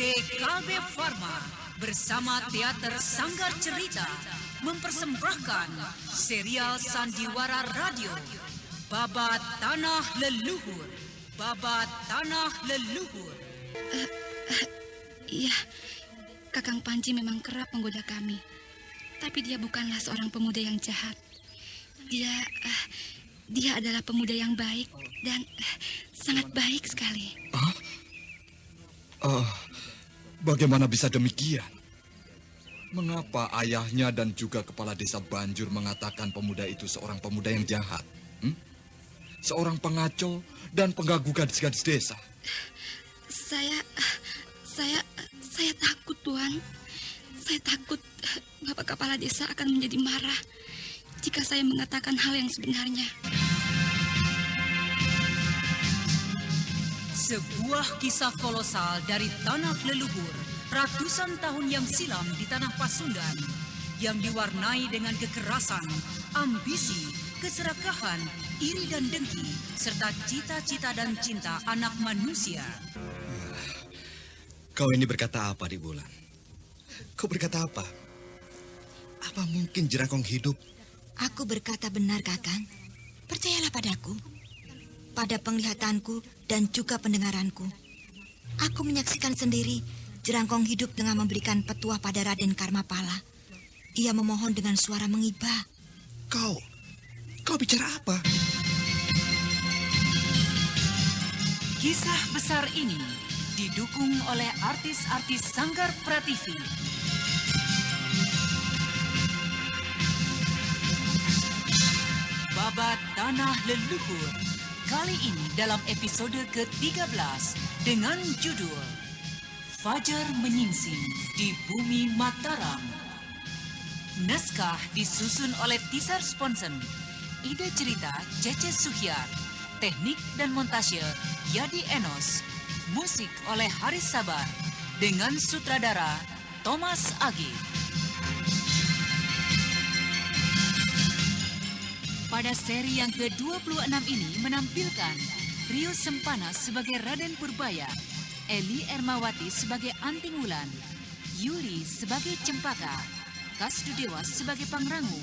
PT KB Pharma bersama Teater Sanggar Cerita mempersembahkan serial Sandiwara Radio Babat Tanah Leluhur. Babat Tanah Leluhur. Iya, Kakang Panji memang kerap menggoda kami. Tapi dia bukanlah seorang pemuda yang jahat. Dia adalah pemuda yang baik dan sangat baik sekali. Bagaimana bisa demikian? Mengapa ayahnya dan juga kepala desa Banjur mengatakan pemuda itu seorang pemuda yang jahat? Seorang pengacau dan pengganggu gadis-gadis desa. Saya takut, Tuan. Saya takut Bapak Kepala Desa akan menjadi marah jika saya mengatakan hal yang sebenarnya. Sebuah kisah kolosal dari tanah leluhur ratusan tahun yang silam di tanah Pasundan yang diwarnai dengan kekerasan, ambisi, keserakahan, iri dan dengki, serta cita-cita dan cinta anak manusia. Kau ini berkata apa, Dik Bulan? Kau berkata apa? Apa mungkin Jerangkong hidup? Aku berkata benar, Kakang. Percayalah padaku. Pada penglihatanku dan juga pendengaranku. Aku menyaksikan sendiri Jerangkong hidup dengan memberikan petuah pada Raden Karmapala. Ia memohon dengan suara mengibah. Kau bicara apa? Kisah besar ini didukung oleh artis-artis Sanggar Prativi. Babat Tanah Leluhur. Kali ini dalam episode ke-13 dengan judul Fajar Menyingsing di Bumi Mataram. Naskah disusun oleh Tisar Sponsen. Ide cerita Cece Suhyar. Teknik dan montase Yadi Enos. Musik oleh Haris Sabar dengan sutradara Thomas Agi. Pada seri yang ke-26 ini menampilkan Rio Sempana sebagai Raden Purbaya, Eli Ermawati sebagai Anting Wulan, Yuli sebagai Cempaka, Kasdudewa sebagai Pangrangu,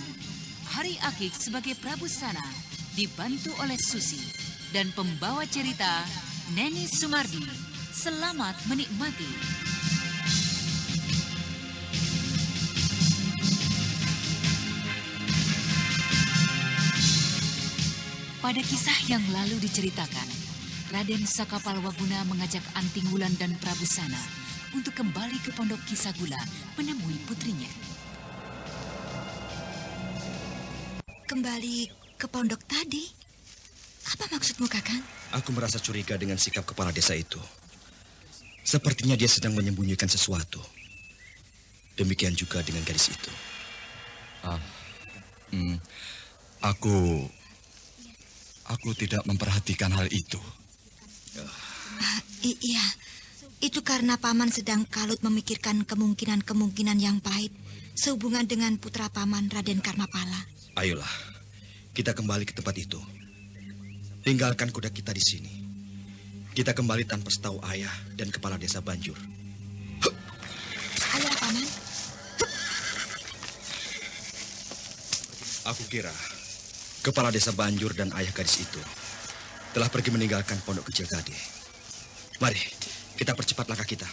Hari Akik sebagai Prabu Sana, dibantu oleh Susi, dan pembawa cerita Neni Sumardi. Selamat menikmati. Pada kisah yang lalu diceritakan, Raden Sakapalwaguna mengajak Anting Wulan dan Prabu Sana untuk kembali ke Pondok Kisagula menemui putrinya. Kembali ke pondok tadi? Apa maksudmu, Kakang? Aku merasa curiga dengan sikap kepala desa itu. Sepertinya dia sedang menyembunyikan sesuatu. Demikian juga dengan gadis itu. Aku tidak memperhatikan hal itu. Iya, itu karena Paman sedang kalut memikirkan kemungkinan-kemungkinan yang pahit sehubungan dengan putra Paman Raden Karmapala. Ayolah, kita kembali ke tempat itu. Tinggalkan kuda kita di sini. Kita kembali tanpa setahu ayah dan kepala desa Banjur. Ayolah, Paman. Aku kira kepala desa Banjur dan ayah gadis itu telah pergi meninggalkan pondok kecil tadi. Mari, kita percepat langkah kita.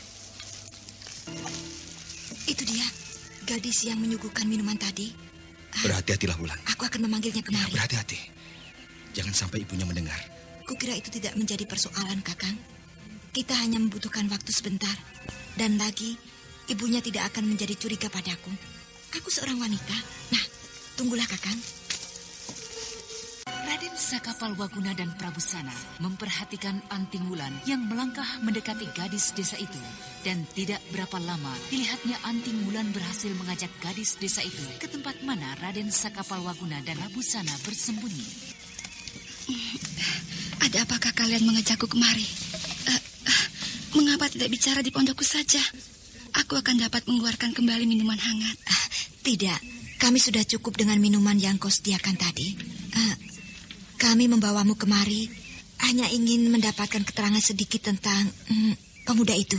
Itu dia, gadis yang menyuguhkan minuman tadi. Berhati-hatilah, Wulan. Aku akan memanggilnya kemari. Berhati-hati. Jangan sampai ibunya mendengar. Kukira itu tidak menjadi persoalan, Kakang. Kita hanya membutuhkan waktu sebentar. Dan lagi, ibunya tidak akan menjadi curiga padaku. Aku seorang wanita. Nah, tunggulah, Kakang. Raden Sakapalwaguna dan Prabu Sana memperhatikan Anting Wulan yang melangkah mendekati gadis desa itu. Dan tidak berapa lama dilihatnya Anting Wulan berhasil mengajak gadis desa itu ke tempat mana Raden Sakapalwaguna dan Prabu Sana bersembunyi. Ada apakah kalian mengajakku kemari? Mengapa tidak bicara di pondokku saja? Aku akan dapat mengeluarkan kembali minuman hangat. Tidak, kami sudah cukup dengan minuman yang kau sediakan tadi. Kami membawamu kemari hanya ingin mendapatkan keterangan sedikit tentang pemuda itu.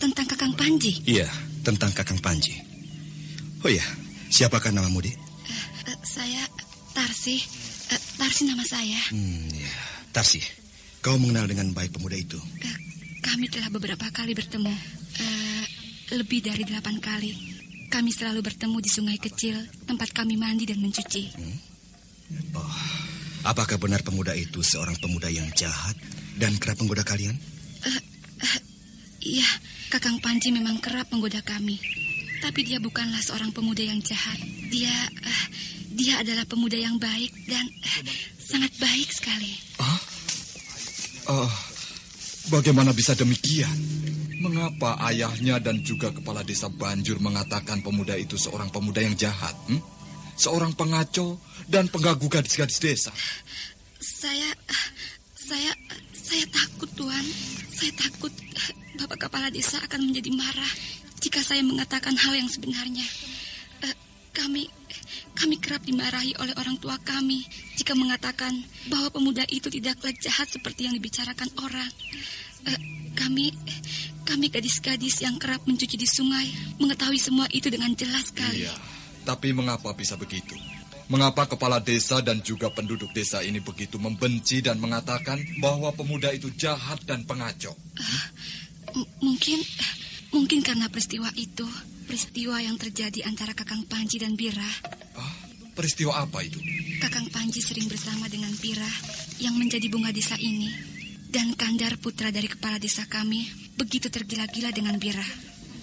tentang Kakang Panji. Iya, tentang Kakang Panji. Oh iya, siapakah namamu, Dik? Saya Tarsi. Tarsi nama saya. Ya. Tarsi, kau mengenal dengan baik pemuda itu? Kami telah beberapa kali bertemu. Lebih dari 8 kali. Kami selalu bertemu di sungai kecil, tempat kami mandi dan mencuci. Oh, apakah benar pemuda itu seorang pemuda yang jahat dan kerap menggoda kalian? Iya, Kakang Panji memang kerap menggoda kami. Tapi dia bukanlah seorang pemuda yang jahat. Dia adalah pemuda yang baik dan sangat baik sekali. Bagaimana bisa demikian? Mengapa ayahnya dan juga kepala desa Banjur mengatakan pemuda itu seorang pemuda yang jahat? Seorang pengacau dan pengganggu gadis-gadis desa. Saya takut, Tuan. Saya takut Bapak Kepala Desa akan menjadi marah jika saya mengatakan hal yang sebenarnya. Kami kerap dimarahi oleh orang tua kami jika mengatakan bahwa pemuda itu tidaklah jahat seperti yang dibicarakan orang. Kami gadis-gadis yang kerap mencuci di sungai mengetahui semua itu dengan jelas sekali. Iya, tapi mengapa bisa begitu? Mengapa kepala desa dan juga penduduk desa ini begitu membenci dan mengatakan bahwa pemuda itu jahat dan pengacau? Mungkin karena peristiwa itu. Peristiwa yang terjadi antara Kakang Panji dan Bira. Peristiwa apa itu? Kakang Panji sering bersama dengan Bira yang menjadi bunga desa ini. Dan Kandar, putra dari kepala desa kami, begitu tergila-gila dengan Bira.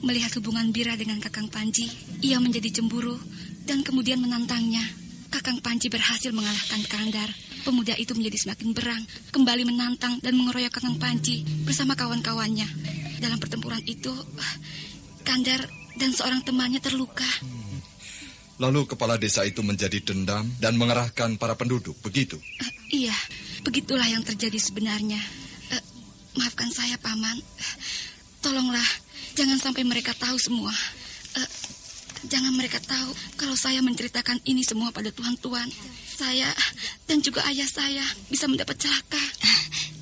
Melihat hubungan Bira dengan Kakang Panji, ia menjadi cemburu dan kemudian menantangnya. Kakang Panji berhasil mengalahkan Kandar. Pemuda itu menjadi semakin berang, kembali menantang dan mengeroyok Kakang Panji bersama kawan-kawannya. Dalam pertempuran itu, Kandar dan seorang temannya terluka. Lalu kepala desa itu menjadi dendam dan mengerahkan para penduduk, begitu? Iya, begitulah yang terjadi sebenarnya. Maafkan saya, Paman. Tolonglah, jangan sampai mereka tahu semua. Jangan mereka tahu kalau saya menceritakan ini semua pada tuan-tuan. Saya dan juga ayah saya bisa mendapat celaka.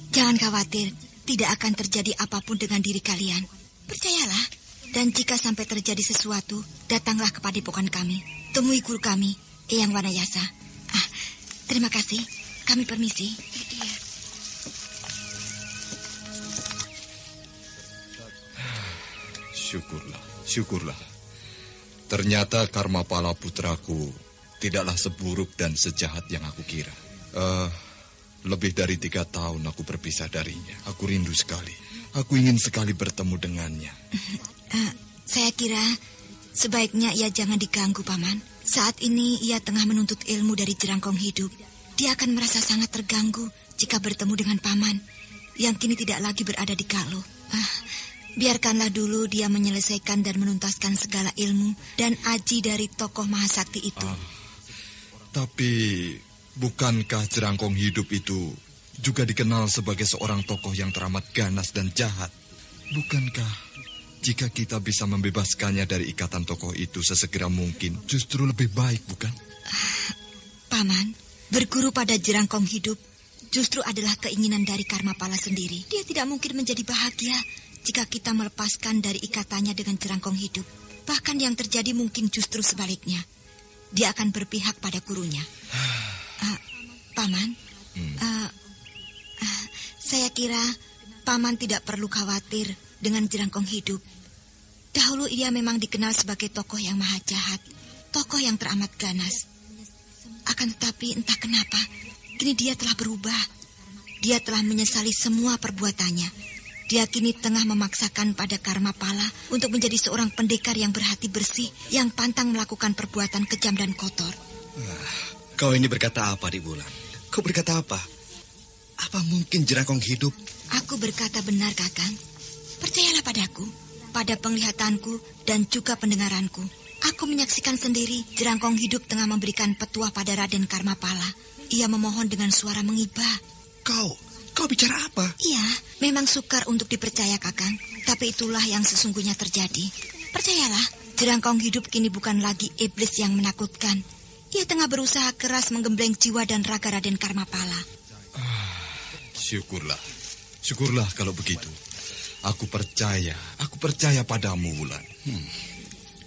Jangan khawatir, tidak akan terjadi apapun dengan diri kalian. Percayalah. Dan jika sampai terjadi sesuatu, datanglah ke padepokan kami. Temui guru kami, Eyang Wanayasa. Terima kasih. Kami permisi. Iya. Syukurlah. Ternyata Karmapala putraku tidaklah seburuk dan sejahat yang aku kira. Lebih dari 3 tahun aku berpisah darinya. Aku rindu sekali. Aku ingin sekali bertemu dengannya. Saya kira sebaiknya ia jangan diganggu, Paman. Saat ini ia tengah menuntut ilmu dari Jerangkong Hidup. Dia akan merasa sangat terganggu jika bertemu dengan Paman yang kini tidak lagi berada di Galuh. Biarkanlah dulu dia menyelesaikan dan menuntaskan segala ilmu dan aji dari tokoh Mahasakti itu. Tapi bukankah Jerangkong Hidup itu juga dikenal sebagai seorang tokoh yang teramat ganas dan jahat? Bukankah jika kita bisa membebaskannya dari ikatan tokoh itu sesegera mungkin, justru lebih baik, bukan? Paman, berguru pada Jerangkong Hidup justru adalah keinginan dari Karmapala sendiri. Dia tidak mungkin menjadi bahagia jika kita melepaskan dari ikatannya dengan Jerangkong Hidup. Bahkan yang terjadi mungkin justru sebaliknya. Dia akan berpihak pada gurunya. Paman, saya kira Paman tidak perlu khawatir dengan Jerangkong Hidup. Dahulu ia memang dikenal sebagai tokoh yang maha jahat, tokoh yang teramat ganas. Akan tetapi entah kenapa, kini dia telah berubah. Dia telah menyesali semua perbuatannya. Dia kini tengah memaksakan pada Karmapala untuk menjadi seorang pendekar yang berhati bersih, yang pantang melakukan perbuatan kejam dan kotor. Kau ini berkata apa, Dik Bulan? Kau berkata apa? Apa mungkin Jerangkong Hidup? Aku berkata benar, Kakang. Percayalah padaku, pada penglihatanku dan juga pendengaranku. Aku menyaksikan sendiri Jerangkong Hidup tengah memberikan petuah pada Raden Karmapala. Ia memohon dengan suara mengibah. Kau bicara apa? Iya, memang sukar untuk dipercaya, Kakang. Tapi itulah yang sesungguhnya terjadi. Percayalah, Jerangkong Hidup kini bukan lagi iblis yang menakutkan. Ia tengah berusaha keras menggembleng jiwa dan raga Raden Karmapala. Syukurlah kalau begitu. Aku percaya padamu, Wulan.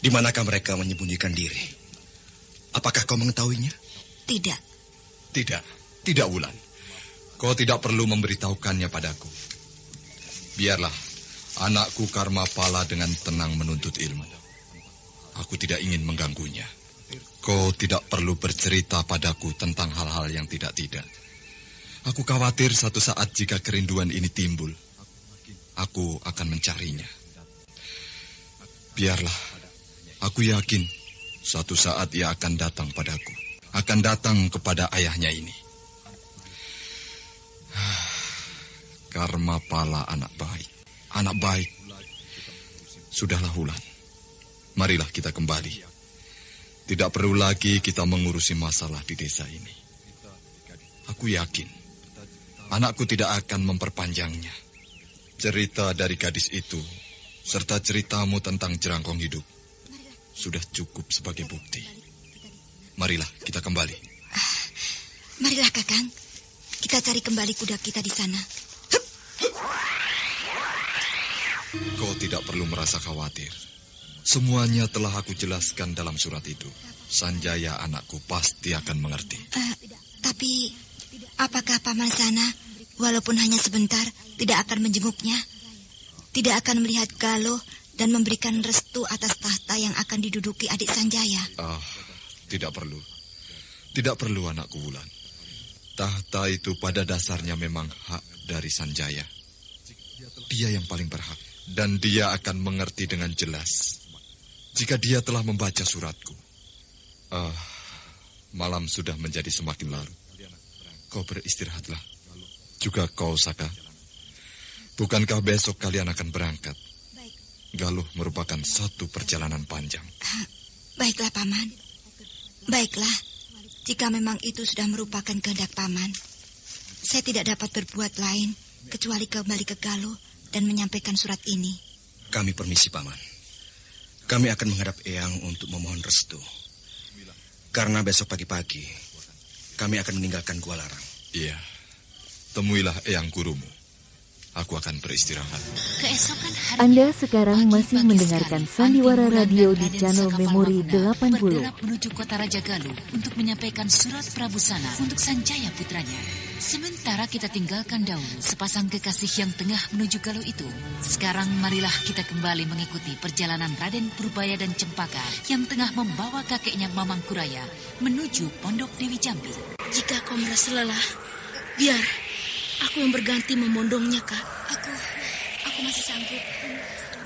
Di manakah mereka menyembunyikan diri? Apakah kau mengetahuinya? Tidak. Tidak, Wulan. Kau tidak perlu memberitahukannya padaku. Biarlah anakku Karmapala dengan tenang menuntut ilmu. Aku tidak ingin mengganggunya. Kau tidak perlu bercerita padaku tentang hal-hal yang tidak-tidak. Aku khawatir satu saat jika kerinduan ini timbul, aku akan mencarinya. Biarlah, aku yakin suatu saat ia akan datang padaku. Akan datang kepada ayahnya ini. Karmapala anak baik. Anak baik. Sudahlah, Wulan. Marilah kita kembali. Tidak perlu lagi kita mengurusi masalah di desa ini. Aku yakin anakku tidak akan memperpanjangnya. Cerita dari gadis itu serta ceritamu tentang jerangkong hidup sudah cukup sebagai bukti. Marilah kita kembali. Marilah, Kakang. Kita cari kembali kuda kita di sana. Kau tidak perlu merasa khawatir. Semuanya telah aku jelaskan dalam surat itu. Sanjaya anakku pasti akan mengerti. Tapi, apakah Paman Sana, walaupun hanya sebentar, tidak akan menjenguknya? Tidak akan melihat Galuh dan memberikan restu atas tahta yang akan diduduki adik Sanjaya? Tidak perlu. Tidak perlu, anakku Wulan. Tahta itu pada dasarnya memang hak dari Sanjaya. Dia yang paling berhak. Dan dia akan mengerti dengan jelas jika dia telah membaca suratku. Malam sudah menjadi semakin larut. Kau beristirahatlah. Juga kau, Saka. Bukankah besok kalian akan berangkat? Galuh merupakan satu perjalanan panjang. Baiklah, Paman. Baiklah. Jika memang itu sudah merupakan kehendak Paman, saya tidak dapat berbuat lain kecuali kembali ke Galuh dan menyampaikan surat ini. Kami permisi, Paman. Kami akan menghadap Eyang untuk memohon restu. Karena besok pagi-pagi kami akan meninggalkan Gua Larang. Iya. Temuilah Eyang gurumu. Aku akan beristirahat. Keesokan hari Anda sekarang masih mendengarkan Sandiwara Radio di channel Memori 80. Berderap menuju kota Raja Galuh untuk menyampaikan surat Prabu Sana untuk Sanjaya putranya. Sementara kita tinggalkan dahulu sepasang kekasih yang tengah menuju Galuh itu. Sekarang marilah kita kembali mengikuti perjalanan Raden Purbaya dan Cempaka yang tengah membawa kakeknya Mamang Kuraya menuju Pondok Dewi Jambi. Jika kau merasa lelah, biar aku yang berganti memondongnya, Kak. Aku masih sanggup.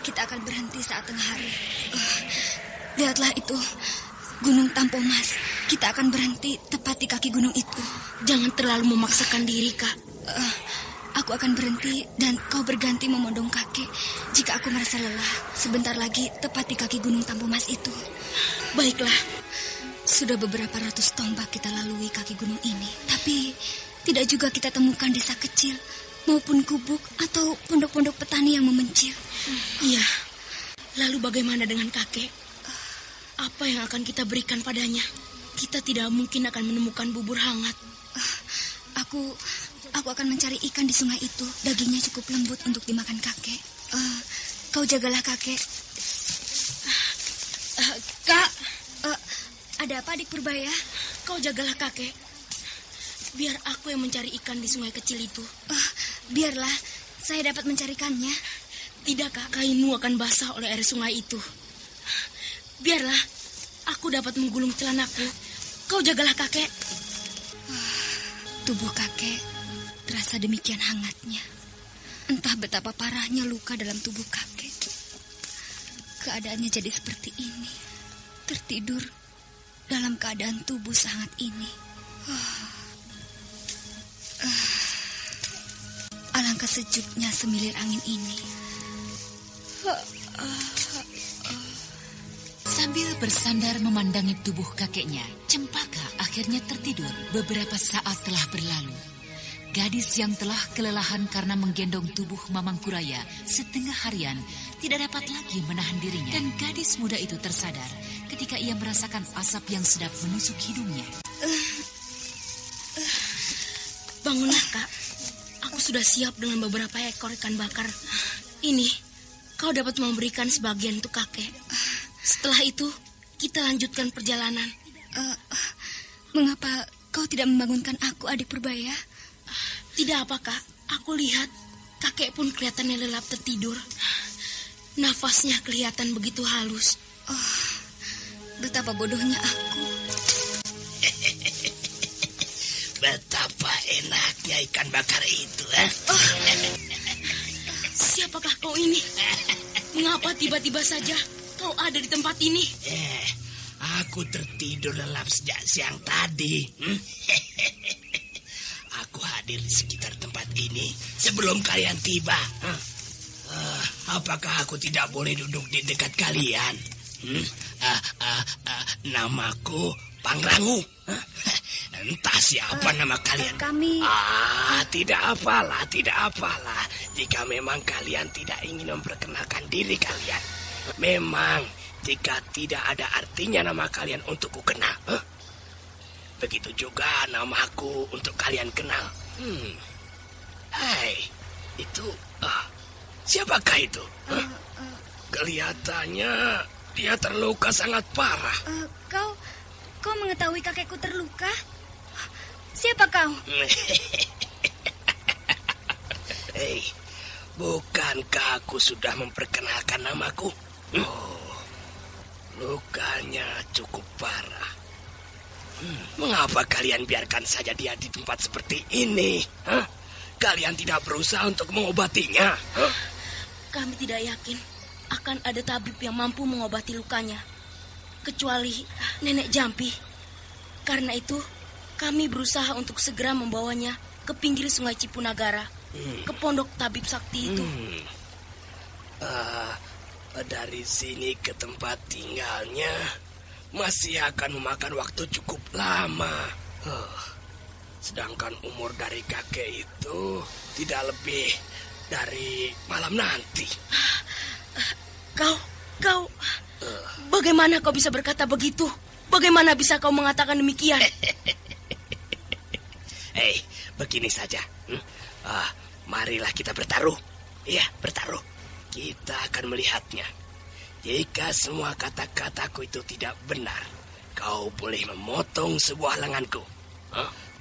Kita akan berhenti saat tengah hari. Lihatlah itu, Gunung Tampomas. Kita akan berhenti tepat di kaki gunung itu. Jangan terlalu memaksakan diri, Kak. Aku akan berhenti dan kau berganti memondong kakek jika aku merasa lelah. Sebentar lagi tepat di kaki gunung Tampomas itu. Baiklah. Sudah beberapa ratus tombak kita lalui kaki gunung ini. Tapi tidak juga kita temukan desa kecil maupun gubuk atau pondok-pondok petani yang memencil. Iya. Lalu bagaimana dengan kakek? Apa yang akan kita berikan padanya? Kita tidak mungkin akan menemukan bubur hangat. Aku akan mencari ikan di sungai itu. Dagingnya cukup lembut untuk dimakan kakek. Kau jagalah kakek. Kak, ada apa, Adik Purbaya? kau jagalah kakek. Biar aku yang mencari ikan di sungai kecil itu. Biarlah, saya dapat mencarikannya. Tidak, Kak, kainmu akan basah oleh air sungai itu. Biarlah, aku dapat menggulung celanaku. Kau jagalah kakek. Tubuh kakek terasa demikian hangatnya. Entah betapa parahnya luka dalam tubuh kakek. Keadaannya jadi seperti ini. Tertidur dalam keadaan tubuh sangat ini. Alangkah sejuknya semilir angin ini. Sambil bersandar memandangi tubuh kakeknya, Cempaka akhirnya tertidur. Beberapa saat telah berlalu. Gadis yang telah kelelahan karena menggendong tubuh Mamang Kuraya setengah harian tidak dapat lagi menahan dirinya. Dan gadis muda itu tersadar ketika ia merasakan asap yang sedap menusuk hidungnya. Bangunlah, Kak. Aku sudah siap dengan beberapa ekor ikan bakar. Ini, kau dapat memberikan sebagian untuk kakek. Setelah itu, kita lanjutkan perjalanan. Mengapa kau tidak membangunkan aku, adik Purbaya? Tidak apa, Kak. Aku lihat kakek pun kelihatannya lelap tertidur. Nafasnya kelihatan begitu halus. Betapa bodohnya aku. Betapa enaknya ikan bakar itu, Siapakah kau ini? Mengapa tiba-tiba saja kau ada di tempat ini? Aku tertidur lelap sejak siang tadi. Aku hadir di sekitar tempat ini sebelum kalian tiba. Apakah aku tidak boleh duduk di dekat kalian? Namaku Pangrangu. Entah siapa nama kalian. Kami... Tidak apalah. Jika memang kalian tidak ingin memperkenalkan diri kalian. Memang jika tidak ada artinya nama kalian untuk ku kenal. Begitu juga namaku untuk kalian kenal. Hai, itu... siapakah itu? Kelihatannya dia terluka sangat parah. Kau mengetahui kakekku terluka? Siapa kau? Hei, bukankah aku sudah memperkenalkan namaku? Lukanya cukup parah. Mengapa kalian biarkan saja dia di tempat seperti ini? Kalian tidak berusaha untuk mengobatinya? Kami tidak yakin akan ada tabib yang mampu mengobati lukanya. Kecuali Nenek Jampi. Karena itu, kami berusaha untuk segera membawanya ke pinggir sungai Cipunagara, ke pondok tabib sakti itu. Dari sini ke tempat tinggalnya masih akan memakan waktu cukup lama. Sedangkan umur dari kakek itu tidak lebih dari malam nanti. Kau, bagaimana kau bisa berkata begitu? Bagaimana bisa kau mengatakan demikian? Hei, begini saja. Marilah kita bertaruh. Iya, bertaruh. Kita akan melihatnya. Jika semua kata-kataku itu tidak benar, kau boleh memotong sebuah lenganku.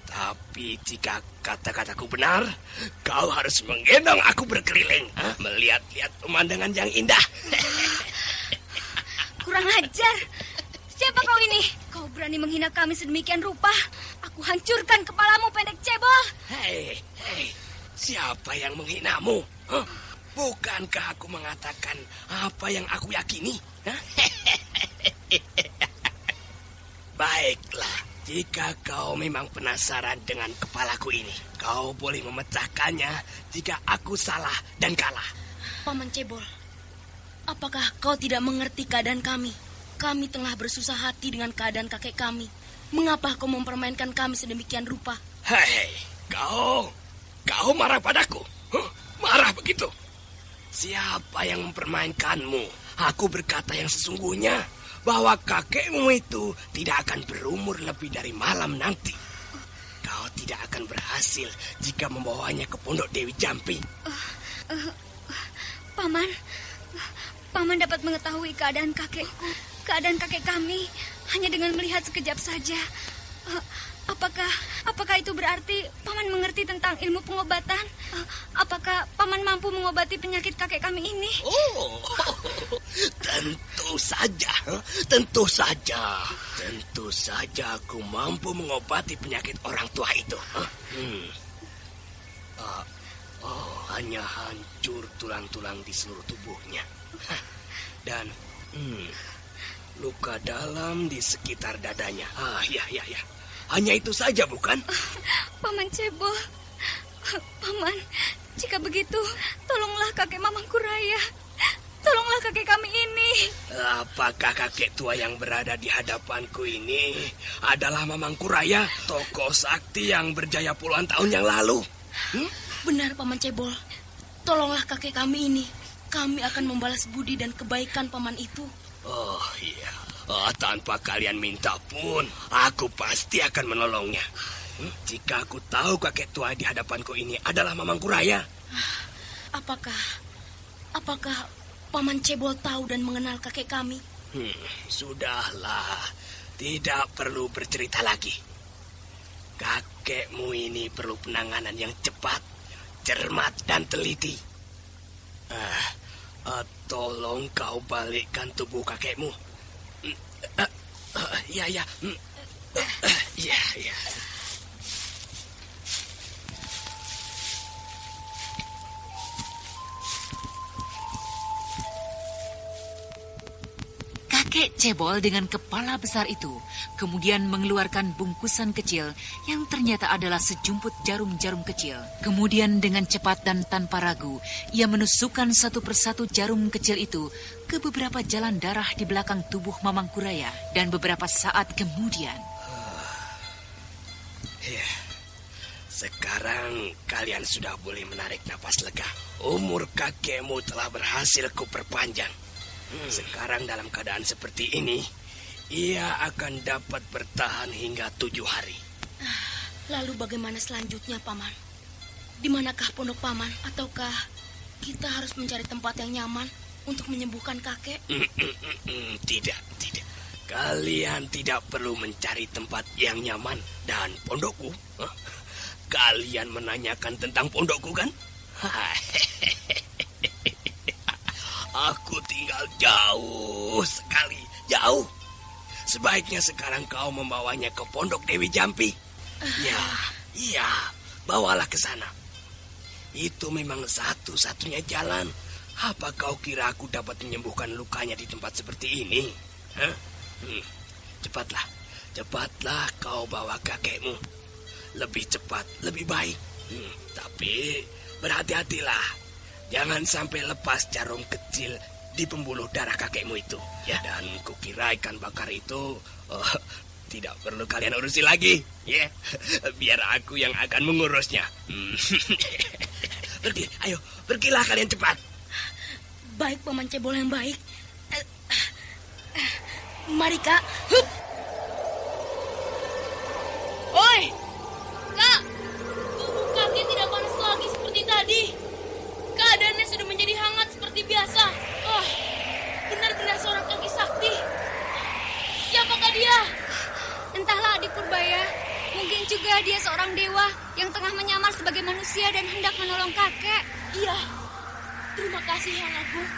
Tapi jika kata-kataku benar, kau harus menggendong aku berkeliling, melihat-lihat pemandangan yang indah. Kurang ajar. Siapa kau ini? Kau berani menghina kami sedemikian rupa? Aku hancurkan kepalamu, pendek cebol. Hei, siapa yang menghinamu? Bukankah aku mengatakan apa yang aku yakini? Baiklah, jika kau memang penasaran dengan kepalaku ini, kau boleh memecahkannya jika aku salah dan kalah. Paman Cebol, apakah kau tidak mengerti keadaan kami? Kami tengah bersusah hati dengan keadaan kakek kami. Mengapa kau mempermainkan kami sedemikian rupa? Hei, kau marah padaku? Marah begitu? Siapa yang mempermainkanmu? Aku berkata yang sesungguhnya, bahwa kakekmu itu tidak akan berumur lebih dari malam nanti. Kau tidak akan berhasil jika membawanya ke pondok Dewi Jampi. Paman dapat mengetahui keadaan kakek kami hanya dengan melihat sekejap saja. Apakah itu berarti Paman mengerti tentang ilmu pengobatan? Apakah Paman mampu mengobati penyakit kakek kami ini? Tentu saja aku mampu mengobati penyakit orang tua itu. Hanya hancur tulang-tulang di seluruh tubuhnya. Dan luka dalam di sekitar dadanya. Ya. Hanya itu saja, bukan? Paman Cebol. Paman, jika begitu, tolonglah kakek Mamangku Raya. Tolonglah kakek kami ini. Apakah kakek tua yang berada di hadapanku ini adalah Mamangku Raya, tokoh sakti yang berjaya puluhan tahun yang lalu? Benar, Paman Cebol. Tolonglah kakek kami ini. Kami akan membalas budi dan kebaikan paman itu. Oh iya, tanpa kalian minta pun, aku pasti akan menolongnya. Jika aku tahu kakek tua di hadapanku ini adalah Mamangku Raya. Apakah apakah Paman Cebol tahu dan mengenal kakek kami? Sudahlah, tidak perlu bercerita lagi. Kakekmu ini perlu penanganan yang cepat, cermat, dan teliti. Tolong kau balikkan tubuh kakekmu. Ya. Kakek Cebol dengan kepala besar itu kemudian mengeluarkan bungkusan kecil yang ternyata adalah sejumput jarum-jarum kecil. Kemudian dengan cepat dan tanpa ragu, ia menusukkan satu persatu jarum kecil itu ke beberapa jalan darah di belakang tubuh Mamang Kuraya. Dan beberapa saat kemudian... Sekarang kalian sudah boleh menarik napas lega. Umur kakekmu telah berhasil kuperpanjang. Sekarang dalam keadaan seperti ini, ia akan dapat bertahan hingga 7 hari. Lalu bagaimana selanjutnya, Paman? Di manakah pondok Paman? Ataukah kita harus mencari tempat yang nyaman untuk menyembuhkan kakek? Tidak. Kalian tidak perlu mencari tempat yang nyaman. Dan pondokku? Kalian menanyakan tentang pondokku, kan? Aku tinggal jauh sekali, jauh. Sebaiknya sekarang kau membawanya ke pondok Dewi Jampi. Iya, bawalah ke sana. Itu memang satu-satunya jalan. Apa kau kira aku dapat menyembuhkan lukanya di tempat seperti ini? Cepatlah kau bawa kakekmu. Lebih cepat, lebih baik. Tapi berhati-hatilah. Jangan sampai lepas jarum kecil di pembuluh darah kakekmu itu. Ya. Dan kukira ikan bakar itu tidak perlu kalian urusi lagi. Ya. Biar aku yang akan mengurusnya. Pergilah kalian cepat. Baik, Paman Cebol yang baik. Mari, Kak. Oi, Kak. Tubuh kakek tidak panas lagi seperti tadi. Keadaannya sudah menjadi hangat seperti biasa. Benar-benar seorang kaki sakti. Siapakah dia? Entahlah, Adik Purbaya. Mungkin juga dia seorang dewa yang tengah menyamar sebagai manusia dan hendak menolong kakek. Iya. Terima kasih, Yang Agung.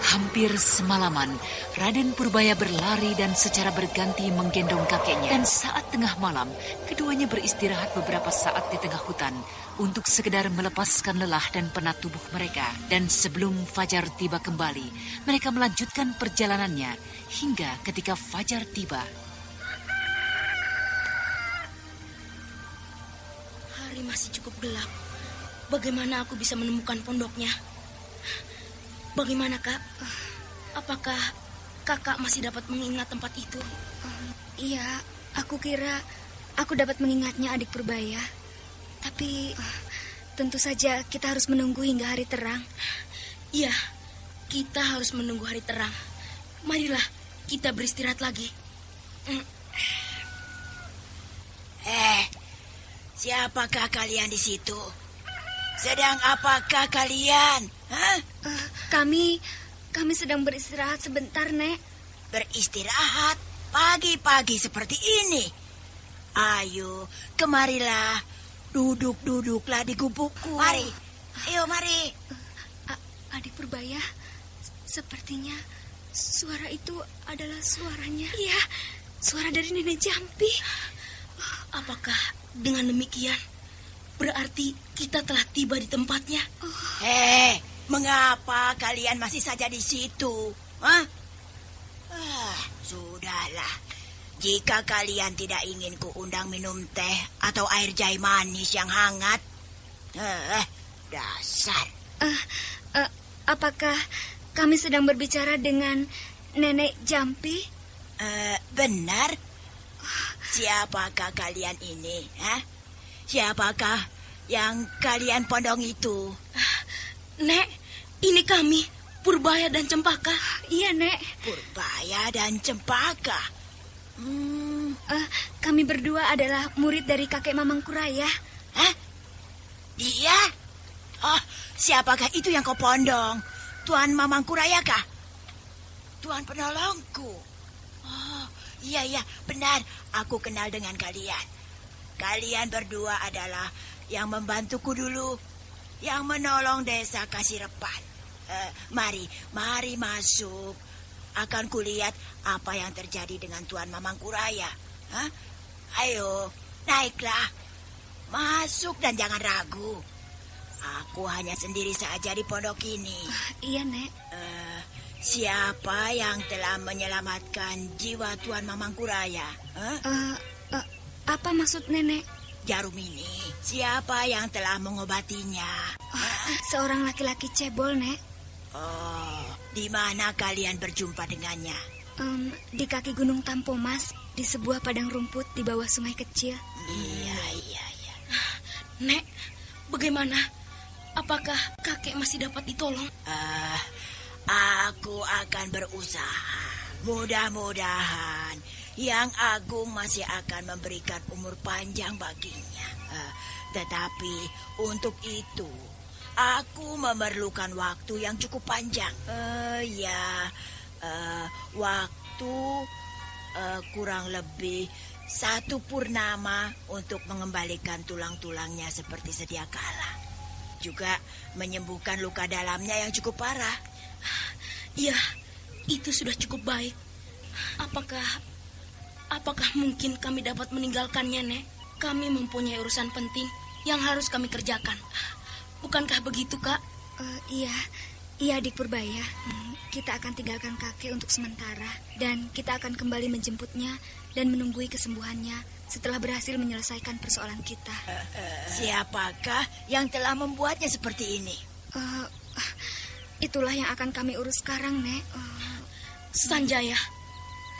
Hampir semalaman, Raden Purbaya berlari dan secara berganti menggendong kakeknya. Dan saat tengah malam, keduanya beristirahat beberapa saat di tengah hutan untuk sekedar melepaskan lelah dan penat tubuh mereka. Dan sebelum fajar tiba kembali, mereka melanjutkan perjalanannya hingga ketika fajar tiba. Hari masih cukup gelap. Bagaimana aku bisa menemukan pondoknya? Bagaimana, Kak? Apakah kakak masih dapat mengingat tempat itu? Iya, aku kira aku dapat mengingatnya, Adik Purbaya. Tapi tentu saja kita harus menunggu hingga hari terang. Iya, kita harus menunggu hari terang. Marilah kita beristirahat lagi. Siapakah kalian di situ? Sedang apakah kalian? Kami sedang beristirahat sebentar, Nek. Beristirahat pagi-pagi seperti ini? Ayo, kemarilah. Duduklah di gubukku. Mari, mari. Adik Purbaya, sepertinya suara itu adalah suaranya. Iya, suara dari Nenek Jampi. Apakah dengan demikian berarti kita telah tiba di tempatnya? Mengapa kalian masih saja di situ? Sudahlah. Jika kalian tidak ingin kuundang minum teh atau air jahe manis yang hangat, dasar. Apakah kami sedang berbicara dengan Nenek Jampi? Benar. Siapakah kalian ini? Siapakah yang kalian pondong itu? Nek, ini kami, Purbaya dan Cempaka. Iya, Nek. Purbaya dan Cempaka. Kami berdua adalah murid dari kakek Mamang Kuraya. Dia? Oh, siapakah itu yang kau pondong? Tuan Mamangkuraya kah? Tuan penolongku. Oh, iya, benar. Aku kenal dengan kalian. Kalian berdua adalah yang membantuku dulu, yang menolong desa Kasirepan. Mari masuk. Akan kulihat apa yang terjadi dengan Tuan Mamangkuraya. Hah? Ayo, naiklah. Masuk dan jangan ragu. Aku hanya sendiri saja di pondok ini. Iya, Nek. Siapa yang telah menyelamatkan jiwa Tuan Mamangkuraya? Apa maksud Nenek? Jarum ini. Siapa yang telah mengobatinya? Seorang laki-laki cebol, Nek. Oh, di mana kalian berjumpa dengannya? Di kaki Gunung Tampomas, di sebuah padang rumput di bawah sungai kecil. Iya. Nek, bagaimana? Apakah kakek masih dapat ditolong? Aku akan berusaha. Mudah-mudahan Yang Agung masih akan memberikan umur panjang baginya. Tetapi untuk itu aku memerlukan waktu yang cukup panjang. Waktu kurang lebih 1 purnama untuk mengembalikan tulang-tulangnya seperti sedia kala. Juga menyembuhkan luka dalamnya yang cukup parah. Iya, itu sudah cukup baik. Apakah mungkin kami dapat meninggalkannya, Nek? Kami mempunyai urusan penting yang harus kami kerjakan. Bukankah begitu, Kak? Iya, Adik Purbaya. Kita akan tinggalkan kakek untuk sementara. Dan kita akan kembali menjemputnya dan menunggui kesembuhannya setelah berhasil menyelesaikan persoalan kita. Siapakah yang telah membuatnya seperti ini? Itulah yang akan kami urus sekarang, Nek. Sanjaya.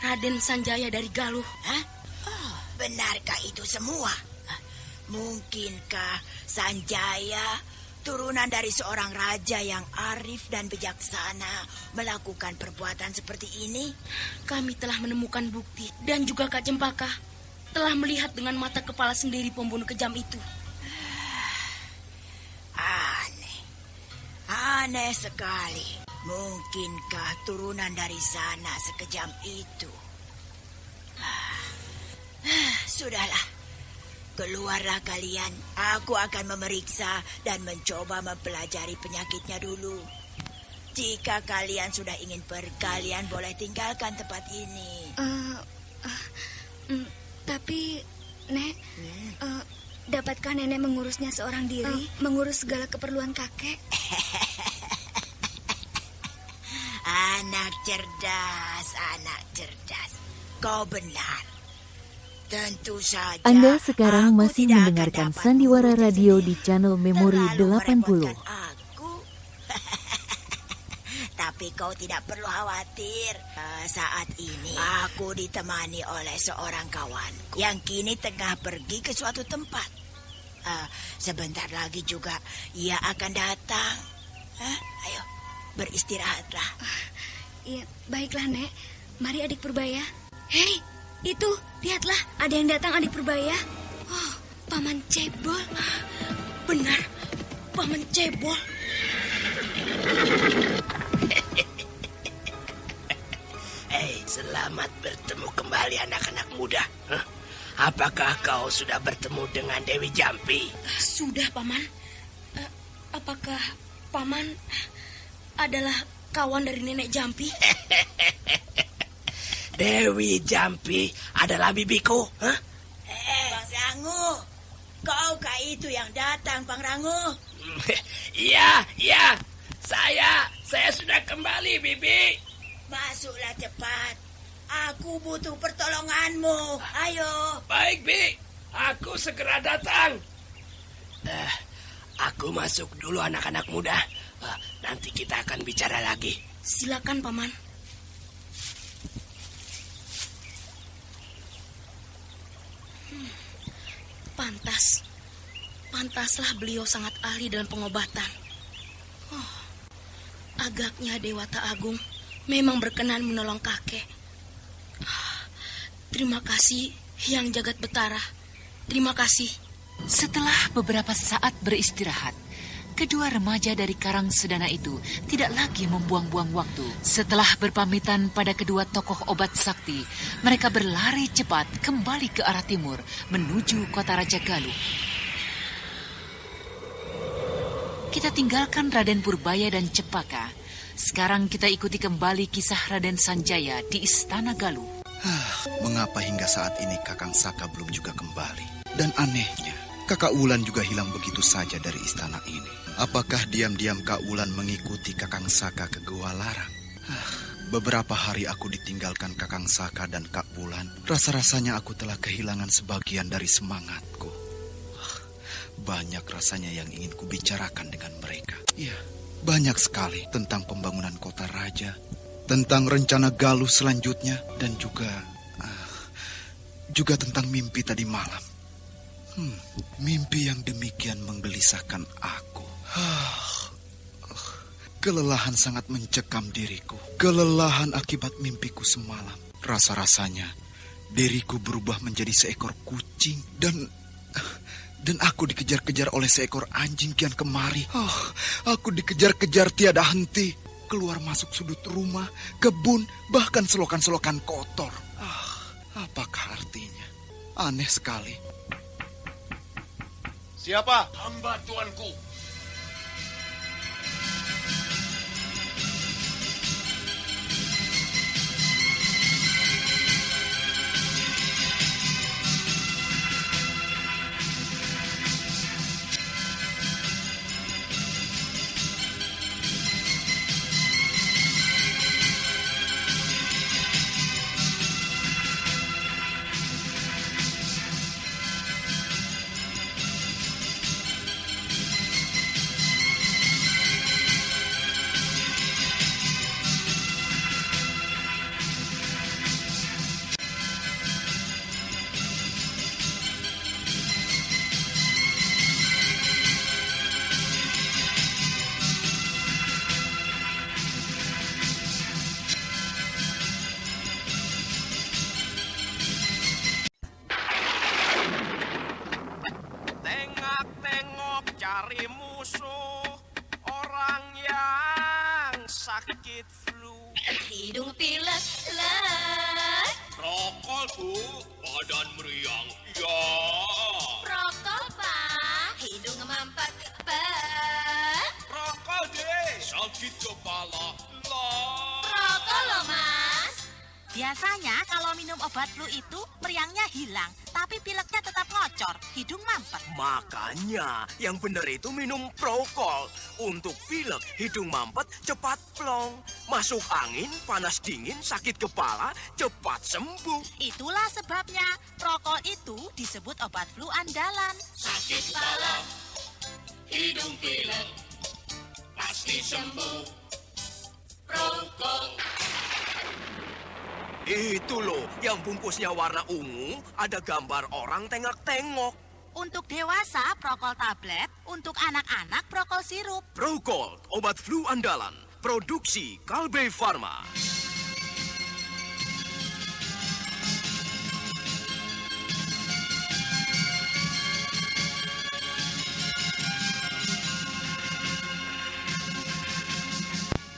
Raden Sanjaya dari Galuh. Benarkah itu semua? Mungkinkah Sanjaya, turunan dari seorang raja yang arif dan bijaksana, melakukan perbuatan seperti ini? Kami telah menemukan bukti. Dan juga Kak Cempaka telah melihat dengan mata kepala sendiri pembunuh kejam itu. Aneh sekali. Mungkinkah turunan dari sana sekejam itu? Sudahlah. Keluarlah kalian. Aku akan memeriksa dan mencoba mempelajari penyakitnya dulu. Jika kalian sudah ingin pergi, kalian boleh tinggalkan tempat ini. Tapi, Nek, dapatkah Nenek mengurusnya seorang diri? Mengurus segala keperluan kakek? Anak cerdas. Kau benar. Tentu saja. Anda sekarang masih mendengarkan Sandiwara Radio di channel Memori 80. Tapi kau tidak perlu khawatir. Saat ini aku ditemani oleh seorang kawanku yang kini tengah pergi ke suatu tempat. Sebentar lagi juga ia akan datang. Ayo, beristirahatlah. Iya, baiklah, Nek. Mari Adik Purbaya. Hei, itu, lihatlah, ada yang datang, Adik Purbaya. Oh, Paman Cebol. Benar, Paman Cebol. Selamat bertemu kembali anak-anak muda. Apakah kau sudah bertemu dengan Dewi Jampi? Sudah, Paman. Apakah Paman adalah kawan dari Nenek Jampi? Dewi Jampi adalah bibiku. Bang Rangu, kaukah itu yang datang, Bang Rangu? Iya. Saya sudah kembali, Bibi. Masuklah cepat. Aku butuh pertolonganmu. Ayo. Baik, Bi. Aku segera datang. Aku masuk dulu, anak-anak muda. Nanti kita akan bicara lagi. Silakan, Paman. Pantaslah beliau sangat ahli dalam pengobatan. Agaknya Dewata Agung memang berkenan menolong kakek. Terima kasih, Hyang Jagat Betara. Terima kasih. Setelah beberapa saat beristirahat, kedua remaja dari Karang Sedana itu tidak lagi membuang-buang waktu. Setelah berpamitan pada kedua tokoh obat sakti, mereka berlari cepat kembali ke arah timur menuju kota Raja Galuh. Kita tinggalkan Raden Purbaya dan Cempaka. Sekarang kita ikuti kembali kisah Raden Sanjaya di Istana Galuh. Mengapa hingga saat ini Kakang Saka belum juga kembali? Dan anehnya, Kakak Wulan juga hilang begitu saja dari istana ini. Apakah diam-diam Kak Wulan mengikuti Kakang Saka ke Gua Larang? Beberapa hari aku ditinggalkan Kakang Saka dan Kak Wulan. Rasa-rasanya aku telah kehilangan sebagian dari semangatku. Banyak rasanya yang ingin kubicarakan dengan mereka. Ya, banyak sekali tentang pembangunan kota raja, tentang rencana Galuh selanjutnya, dan juga tentang mimpi tadi malam. Mimpi yang demikian menggelisahkan aku. Kelelahan sangat mencekam diriku. Kelelahan akibat mimpiku semalam. Rasa-rasanya diriku berubah menjadi seekor kucing dan aku dikejar-kejar oleh seekor anjing kian kemari. Aku dikejar-kejar tiada henti. Keluar masuk sudut rumah, kebun, bahkan selokan-selokan kotor. Apakah artinya? Aneh sekali. Siapa? Hamba tuanku. Cari musuh orang yang sakit flu, hidung pilek, lek. Rokok, Bu. Badan meriang, ya. Rokok, Pak. Hidung mampet, Pak. Rokok deh. Sakit kepala, lah. Rokok loh, Mas. Biasanya kalau minum obat flu itu meriangnya hilang, tapi pileknya tetap ngocor, hidung mampet. Makanya yang benar itu minum Prokol. Untuk pilek, hidung mampet, cepat plong. Masuk angin, panas dingin, sakit kepala, cepat sembuh. Itulah sebabnya Prokol itu disebut obat flu andalan. Sakit kepala, hidung pilek, pasti sembuh. Prokol. Itu loh, yang bungkusnya warna ungu, ada gambar orang tengok-tengok. Untuk dewasa, Prokol tablet. Untuk anak-anak, Prokol sirup. Prokol, obat flu andalan. Produksi Kalbe Farma.